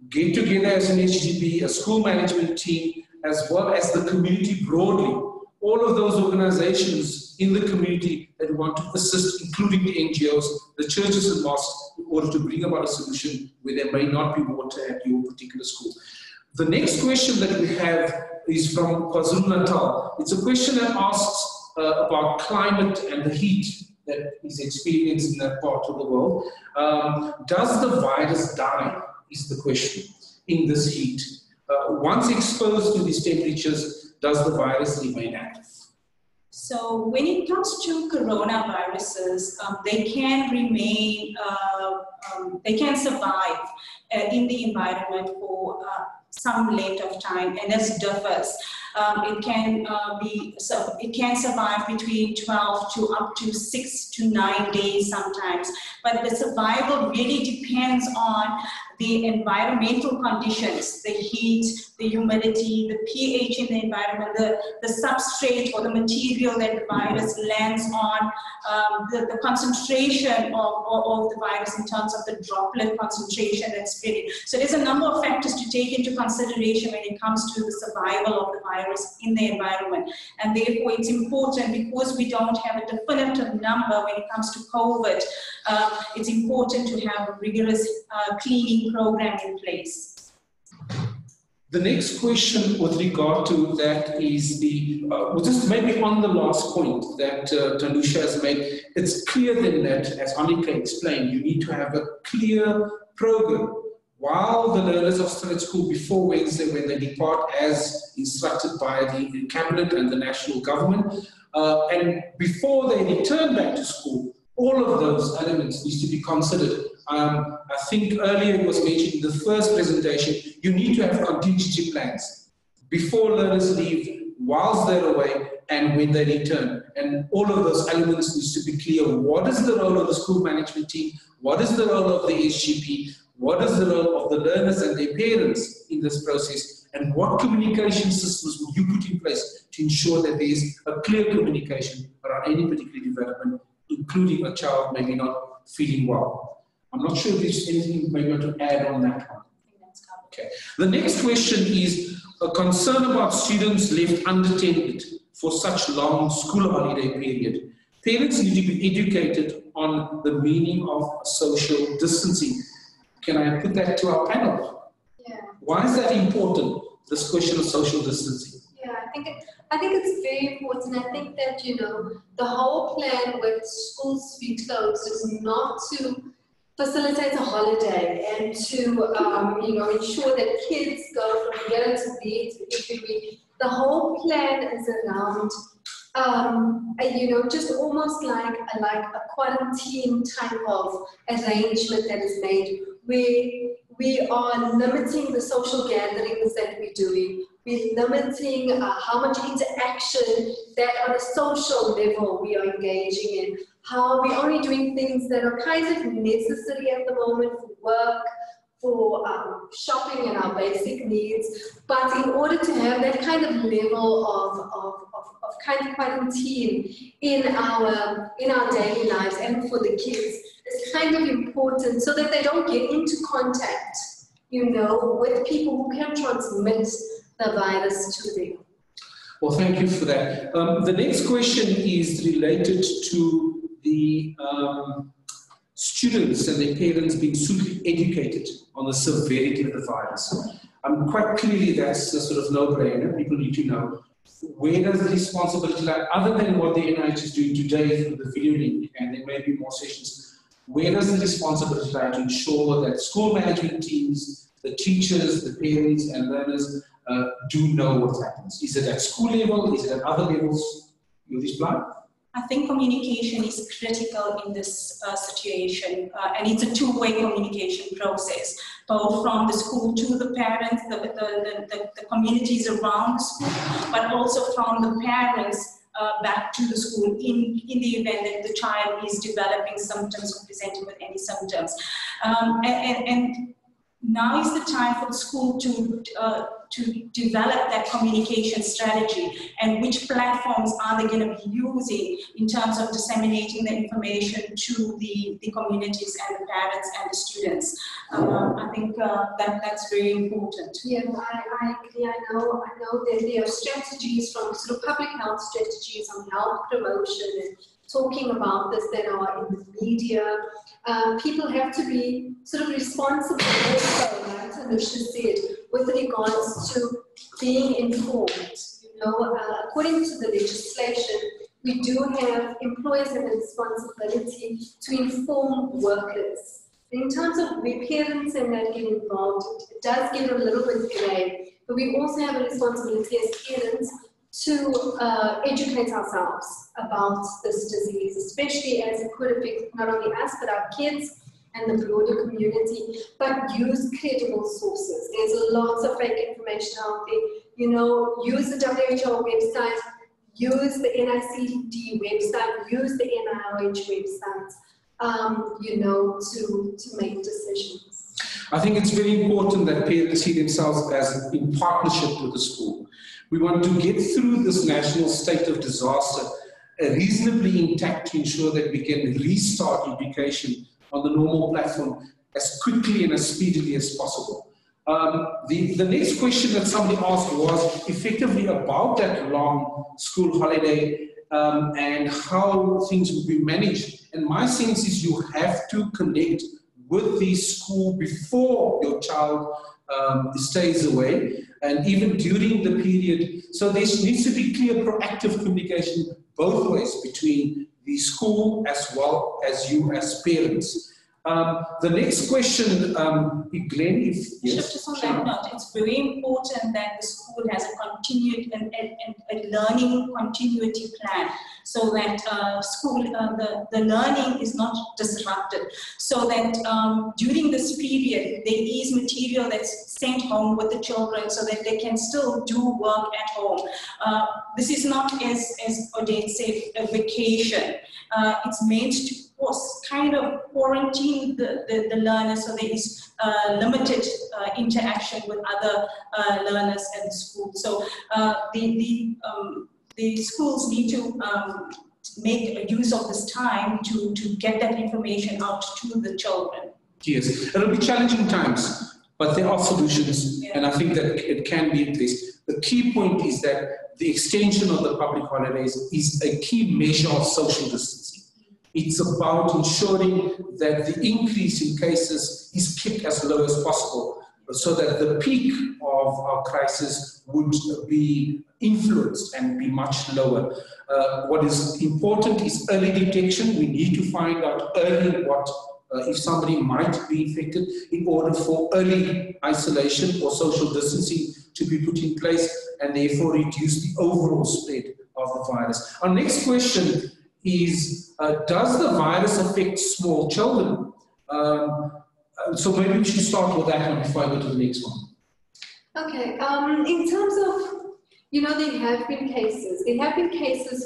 get together as an HDB, a school management team, as well as the community broadly. All of those organizations in the community that want to assist, including the NGOs, the churches and mosques, in order to bring about a solution where there may not be water at your particular school. The next question that we have is from KwaZulu-Natal. It's a question that asks about climate and the heat that is experienced in that part of the world. Does the virus die, is the question, in this heat? Once exposed to these temperatures, does the virus remain active? So when it comes to coronaviruses, they can remain, they can survive in the environment for some length of time, and this differs. It can survive between 12 to up to 6 to 9 days sometimes. But the survival really depends on the environmental conditions, the heat, the humidity, the pH in the environment, the substrate or the material that the virus lands on, the concentration of the virus in terms of the droplet concentration that's spreading. So there's a number of factors to take into consideration when it comes to the survival of the virus in the environment. And therefore it's important, because we don't have a definitive number when it comes to COVID, it's important to have a rigorous cleaning program in place. The next question with regard to that is just maybe on the last point that Tanusha has made. It's clear then that, as Annika explained, you need to have a clear program while the learners are still at school before Wednesday, when they depart as instructed by the cabinet and the national government, and before they return back to school. All of those elements need to be considered. I think earlier it was mentioned in the first presentation, you need to have contingency plans before learners leave, whilst they're away, and when they return. And all of those elements need to be clear. What is the role of the school management team? What is the role of the SGP? What is the role of the learners and their parents in this process? And what communication systems will you put in place to ensure that there is a clear communication around any particular development, including a child maybe not feeling well? I'm not sure if there's anything you may want to add on that one. Okay. The next question is a concern about students left unattended for such long school holiday period. Parents need to be educated on the meaning of social distancing. Can I put that to our panel? Yeah. Why is that important, this question of social distancing? Yeah, I think it's very important. I think that, the whole plan with schools being closed is not to facilitate a holiday and to, ensure that kids go from here to there to every week. The whole plan is around, just almost like a quarantine type of arrangement that is made, where we are limiting the social gatherings that we're doing. We're limiting how much interaction that on a social level we are engaging in. How we're only doing things that are kind of necessary at the moment for work, for shopping and our basic needs. But in order to have that kind of level of kind of quarantine in our daily lives and for the kids, it's kind of important so that they don't get into contact, with people who can transmit the virus to them. Well, thank you for that. The next question is related to the students and their parents being suitably educated on the severity of the virus. Quite clearly that's a sort of no-brainer. People need to know, where does the responsibility lie, other than what the NIOH is doing today through the video link, and there may be more sessions, where does the responsibility lie to ensure that school management teams, the teachers, the parents and learners do know what happens? Is it at school level? Is it at other levels? You reply? I think communication is critical in this situation, and it's a two-way communication process, both from the school to the parents, the communities around the school, but also from the parents back to the school in the event that the child is developing symptoms or presenting with any symptoms. And now is the time for the school to develop that communication strategy, and which platforms are they going to be using in terms of disseminating the information to the communities and the parents and the students. I think that's very important. Yeah, I agree. I know that there are strategies from sort of public health strategies on health promotion and talking about this that are in the media. People have to be sort of responsible also, like Tanusha said, with regards to being informed. According to the legislation, we do have employers have a responsibility to inform workers. In terms of where parents and that get involved, it does get a little bit grey, but we also have a responsibility as parents to educate ourselves about this disease, especially as it could affect not only us, but our kids and the broader community, but use credible sources. There's lots of fake information out there. You know, use the WHO website, use the NICD website, use the NIOH website, you know, to make decisions. I think it's very important that parents see themselves as in partnership with the school. We want to get through this national state of disaster reasonably intact to ensure that we can restart education on the normal platform as quickly and as speedily as possible. The next question that somebody asked was effectively about that long school holiday and how things will be managed. And my sense is you have to connect with the school before your child stays away and even during the period. So there needs to be clear proactive communication both ways between the school as well as you as parents. The next question, Glenn, if yes. Just on that note, it's very important that the school has a continued and a learning continuity plan, so that the learning is not disrupted. So that during this period, there is material that's sent home with the children, so that they can still do work at home. This is not, as Odette said, a vacation. It's meant to kind of quarantine the learners, so there is limited interaction with other learners at the school. So the schools need to make use of this time to get that information out to the children. Yes, it'll be challenging times, but there are solutions, and I think that it can be in place. The key point is that the extension of the public holidays is a key measure of social distancing. It's about ensuring that the increase in cases is kept as low as possible, so that the peak of our crisis would be influenced and be much lower. What is important is early detection. We need to find out early if somebody might be infected in order for early isolation or social distancing to be put in place, and therefore reduce the overall spread of the virus. Our next question is, does the virus affect small children? So maybe we should start with that one before I go to the next one. Okay, in terms of, you know, there have been cases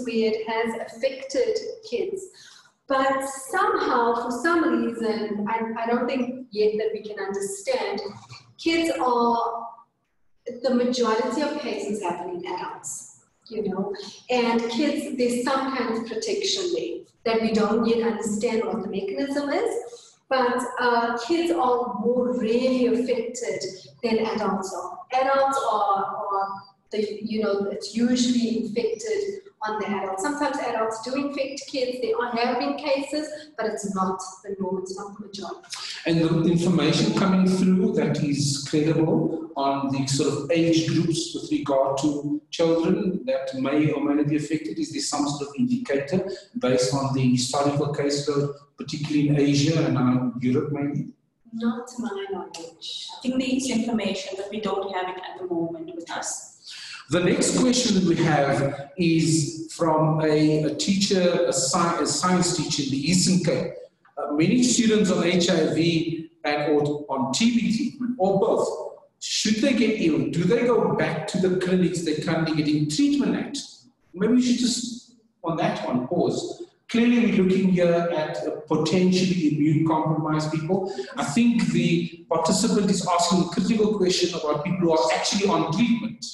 where it has affected kids, but somehow, for some reason, I don't think yet that we can understand, kids are, the majority of cases happen in adults. You know, and kids, there's some kind of protection there that we don't yet understand what the mechanism is, but kids are more rarely affected than adults are. Adults are it's usually infected on the adults. Sometimes adults do infect kids. There have been cases, but it's not the norm, it's not the majority. And the information coming through that is credible on the sort of age groups with regard to children that may or may not be affected, is there some sort of indicator based on the historical caseload, particularly in Asia and Europe maybe? Not to my knowledge. I think there is information, but we don't have it at the moment with us. The next question that we have is from a teacher, a science teacher in the Eastern Cape. Many students on HIV or on TB treatment, or both, should they get ill, do they go back to the clinics they're currently getting treatment at? Maybe we should just, on that one, pause. Clearly, we're looking here at potentially immune-compromised people. I think the participant is asking a critical question about people who are actually on treatment.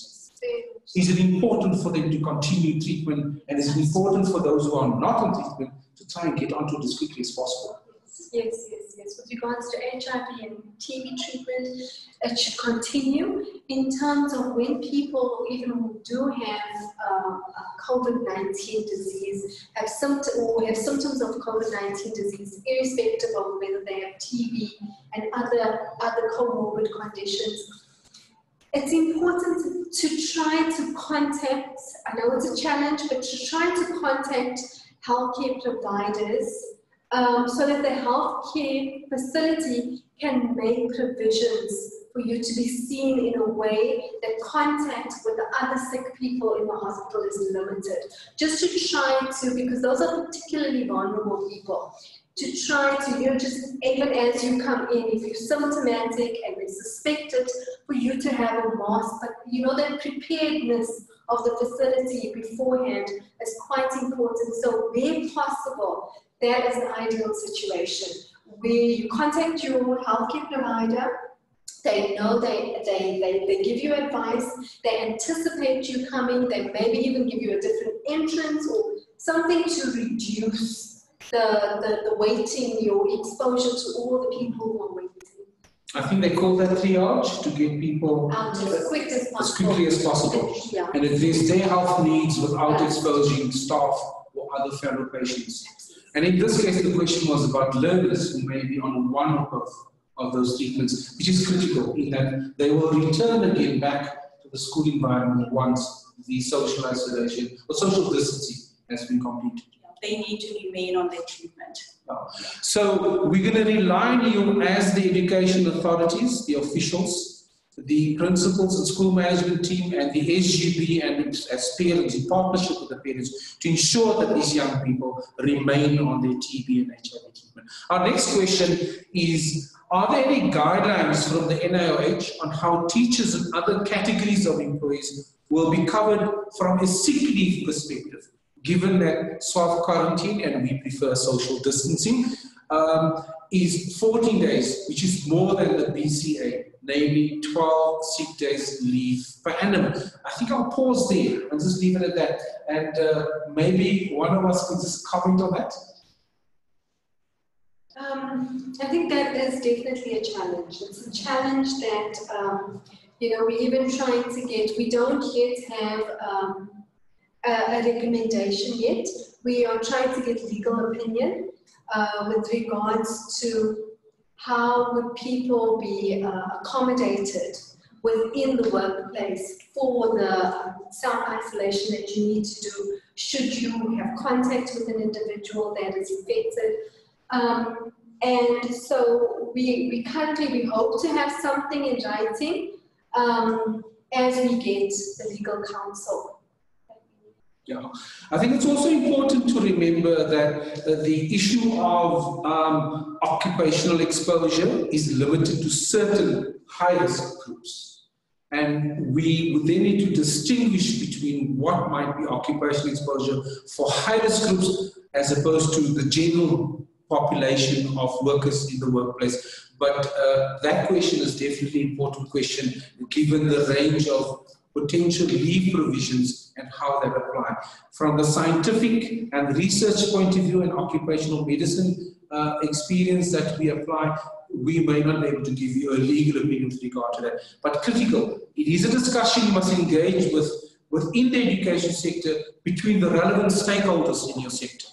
Is it important for them to continue treatment, and is it important for those who are not on treatment to try and get onto it as quickly as possible? Yes. With regards to HIV and TB treatment, it should continue. In terms of when people, even who do have COVID-19 disease, have symptoms of COVID-19 disease, irrespective of whether they have TB and other comorbid conditions, it's important to try to contact, I know it's a challenge, but to try to contact healthcare providers so that the healthcare facility can make provisions for you to be seen in a way that contact with the other sick people in the hospital is limited. Just to try to, because those are particularly vulnerable people, to try to, just even as you come in, if you're symptomatic and they suspect it, for you to have a mask, but that preparedness of the facility beforehand is quite important. So where possible, that is an ideal situation where you contact your healthcare provider. They know they give you advice, they anticipate you coming, they maybe even give you a different entrance or something to reduce the waiting, your exposure to all the people who are waiting. I think they call that triage, to get people out as quickly as possible. Yeah. And address their health needs without exposing staff or other fellow patients. And in this case, the question was about learners who may be on one or both of those treatments, which is critical in that they will return again back to the school environment once the social isolation or social distancing has been completed. They need to remain on their treatment. So we're going to rely on you as the education authorities, the officials, the principals and school management team, and the SGB, and as parents, in partnership with the parents, to ensure that these young people remain on their TB and HIV treatment. Our next question is, are there any guidelines from the NIOH on how teachers and other categories of employees will be covered from a sick leave perspective, given that self-quarantine, and we prefer social distancing, is 14 days, which is more than the BCA, namely 12 sick days leave per annum. I think I'll pause there and just leave it at that. And maybe one of us could just comment on that. I think that is definitely a challenge. It's a challenge that, we're even trying to get, we don't yet have a recommendation yet. We are trying to get legal opinion with regards to how would people be accommodated within the workplace for the self-isolation that you need to do should you have contact with an individual that is infected. And so we hope to have something in writing as we get the legal counsel. Yeah, I think it's also important to remember that the issue of occupational exposure is limited to certain high-risk groups. And we would then need to distinguish between what might be occupational exposure for high-risk groups as opposed to the general population of workers in the workplace. But that question is definitely an important question given the range of potential leave provisions and how they apply. From the scientific and research point of view and occupational medicine experience that we apply, we may not be able to give you a legal opinion with regard to that. But critical, it is a discussion you must engage within the education sector between the relevant stakeholders in your sector.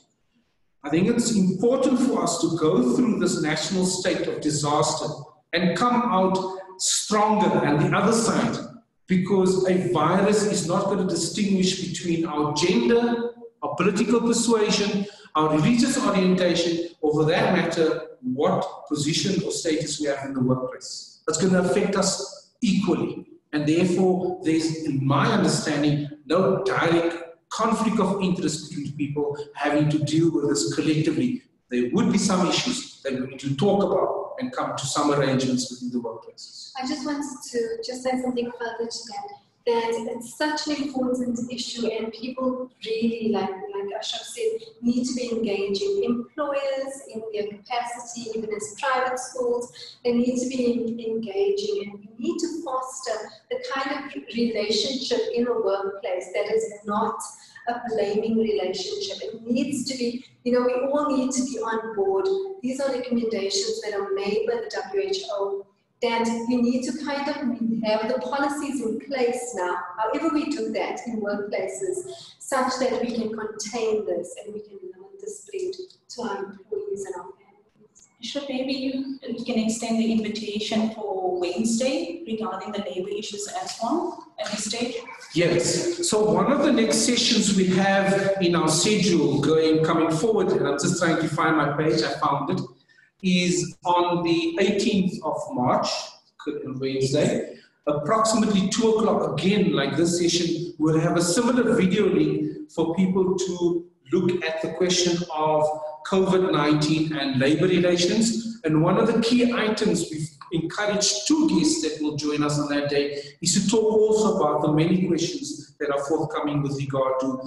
I think it's important for us to go through this national state of disaster and come out stronger on the other side, because a virus is not going to distinguish between our gender, our political persuasion, our religious orientation, or for that matter, what position or status we have in the workplace. That's going to affect us equally. And therefore, there's, in my understanding, no direct conflict of interest between people having to deal with this collectively. There would be some issues that we need to talk about and come to some arrangements within the workplaces. I just wanted to just say something further to that it's such an important issue, and people really, like Ashraf said, need to be engaging. Employers in their capacity, even as private schools, they need to be engaging, and we need to foster the kind of relationship in a workplace that is not a blaming relationship. It needs to be, we all need to be on board. These are recommendations that are made by the WHO, that you need to kind of have the policies in place now, however we do that in workplaces, such that we can contain this and we can limit the spread to our employees and our families. Sure, maybe you can extend the invitation for Wednesday regarding the labor issues as well at this stage. Yes, so one of the next sessions we have in our schedule coming forward, and I'm just trying to find my page, I found it, is on the 18th of March, Wednesday, approximately 2 o'clock. Again, like this session, we'll have a similar video link for people to look at the question of COVID-19 and labor relations. And one of the key items we've encouraged two guests that will join us on that day is to talk also about the many questions that are forthcoming with regard to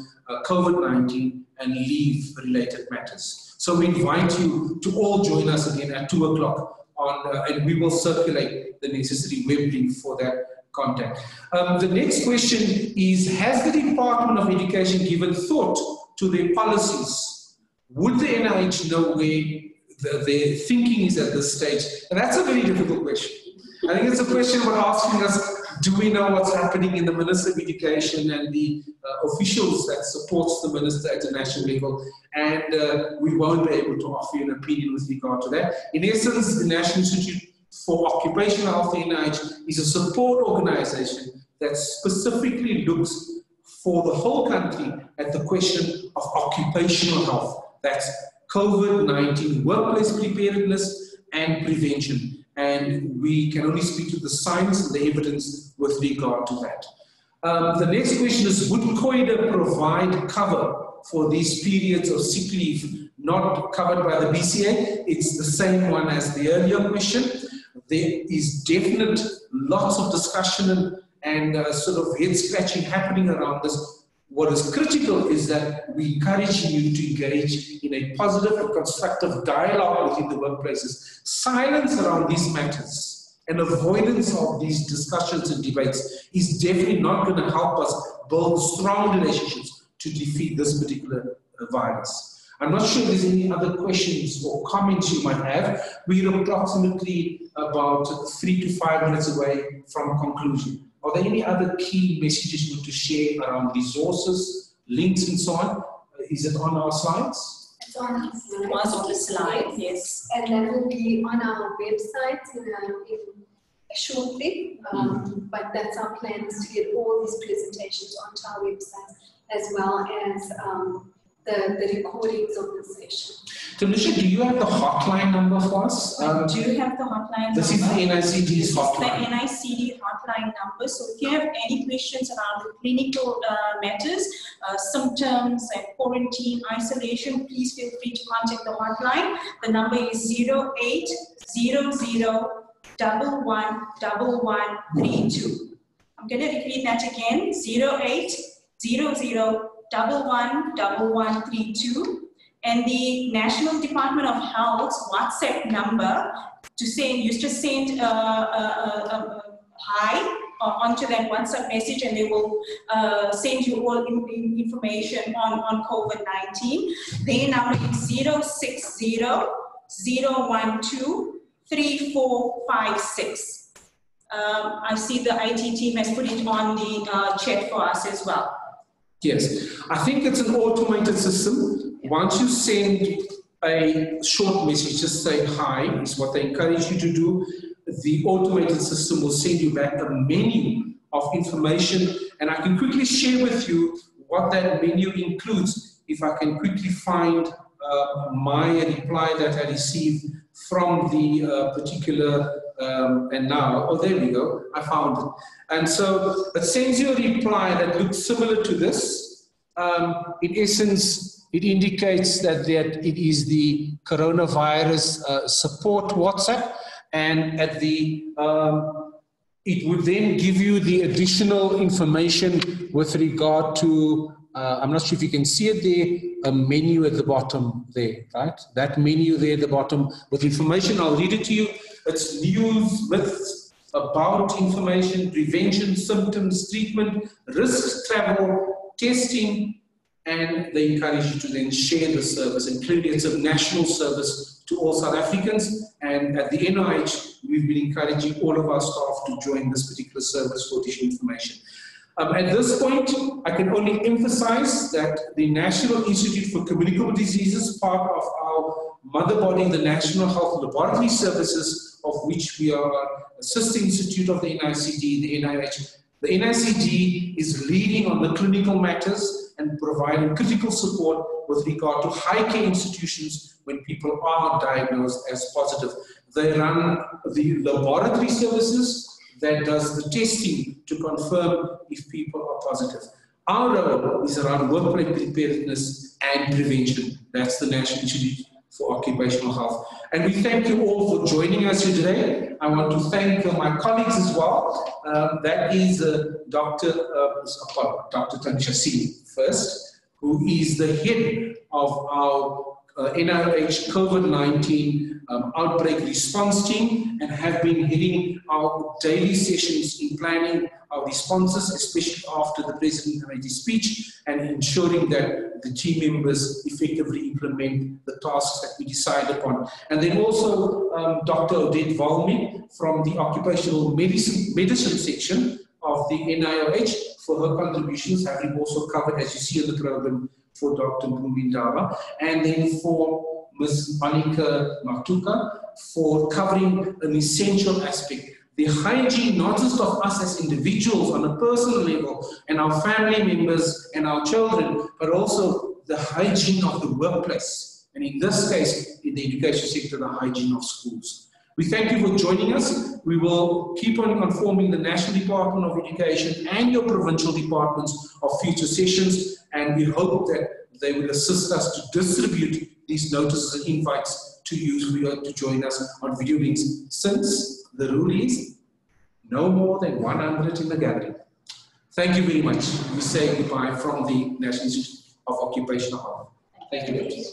COVID-19 and leave-related matters. So we invite you to all join us again at 2 o'clock and we will circulate the necessary web link for that contact. The next question is, has the Department of Education given thought to their policies? Would the NIH know where their thinking is at this stage? And that's a very difficult question. I think it's a question we're asking us, do we know what's happening in the Minister of Education and the officials that supports the Minister at the national level? And we won't be able to offer you an opinion with regard to that. In essence, the National Institute for Occupational Health, the NIOH, is a support organization that specifically looks for the whole country at the question of occupational health. That's COVID-19, workplace preparedness and prevention. And we can only speak to the science and the evidence with regard to that. The next question is, would COIDA provide cover for these periods of sick leave not covered by the BCA? It's the same one as the earlier question. There is definite lots of discussion and sort of head scratching happening around this. What is critical is that we encourage you to engage in a positive and constructive dialogue within the workplaces. Silence around these matters and avoidance of these discussions and debates is definitely not going to help us build strong relationships to defeat this particular virus. I'm not sure if there's any other questions or comments you might have. We're approximately about 3 to 5 minutes away from conclusion. Are there any other key messages you want to share around resources, links, and so on? Is it on our slides? It's on the slide. It was on the slide, yes. And that will be on our website shortly. But that's our plan, is to get all these presentations onto our website, as well as the recordings of the session. Tanisha, do you have the hotline number for us? I do have the hotline this number. This is the NICD's hotline. The NICD hotline number. So if you have any questions around the clinical matters, symptoms and quarantine, isolation, please feel free to contact the hotline. The number is 0800 111132. I'm going to repeat that again, 0800 111132. And the National Department of Health's WhatsApp number to send, you just send hi onto that WhatsApp message, and they will send you all information on COVID-19. Their number is 060 012 3456. I see the IT team has put it on the chat for us as well. Yes, I think it's an automated system. Once you send a short message, just say hi, is what they encourage you to do. The automated system will send you back a menu of information, and I can quickly share with you what that menu includes if I can quickly find my reply that I received from the particular, and now, oh, there we go, I found it. And so it sends you a reply that looks similar to this. In essence, it indicates that it is the coronavirus support WhatsApp, and at the it would then give you the additional information with regard to, I'm not sure if you can see it there, a menu at the bottom there, right? That menu there at the bottom with information, I'll read it to you. It's news, myths, about information, prevention, symptoms, treatment, risks, travel, testing, and they encourage you to then share the service. And clearly it's a national service to all South Africans. And at the NIH, we've been encouraging all of our staff to join this particular service for additional information. At this point, I can only emphasize that the National Institute for Communicable Diseases, part of our mother body, the National Health Laboratory Services, of which we are a sister institute of the NICD, the NIH. The NICD is leading on the clinical matters and providing critical support with regard to high care institutions when people are diagnosed as positive. They run the laboratory services that does the testing to confirm if people are positive. Our role is around workplace preparedness and prevention. That's the National Institute for Occupational Health. And we thank you all for joining us here today. I want to thank my colleagues as well. That is Dr. Tanisha Singh first, who is the head of our NIOH COVID-19 outbreak response team and have been heading our daily sessions in planning our responses, especially after the President made his speech, and ensuring that the team members effectively implement the tasks that we decide upon. And then also Dr. Odette Valmy from the Occupational Medicine section of the NIOH for her contributions, having also covered, as you see on the program, for Dr. Mbindaba, and then for Ms. Anika Matuka for covering an essential aspect. The hygiene, not just of us as individuals on a personal level and our family members and our children, but also the hygiene of the workplace. And in this case, in the education sector, the hygiene of schools. We thank you for joining us. We will keep on informing the National Department of Education and your provincial departments of future sessions, and we hope that they will assist us to distribute these notices and invites to you to join us on video links, since the rule is no more than 100 in the gathering. Thank you very much. We say goodbye from the National Institute of Occupational Health. Thank you. Thank you.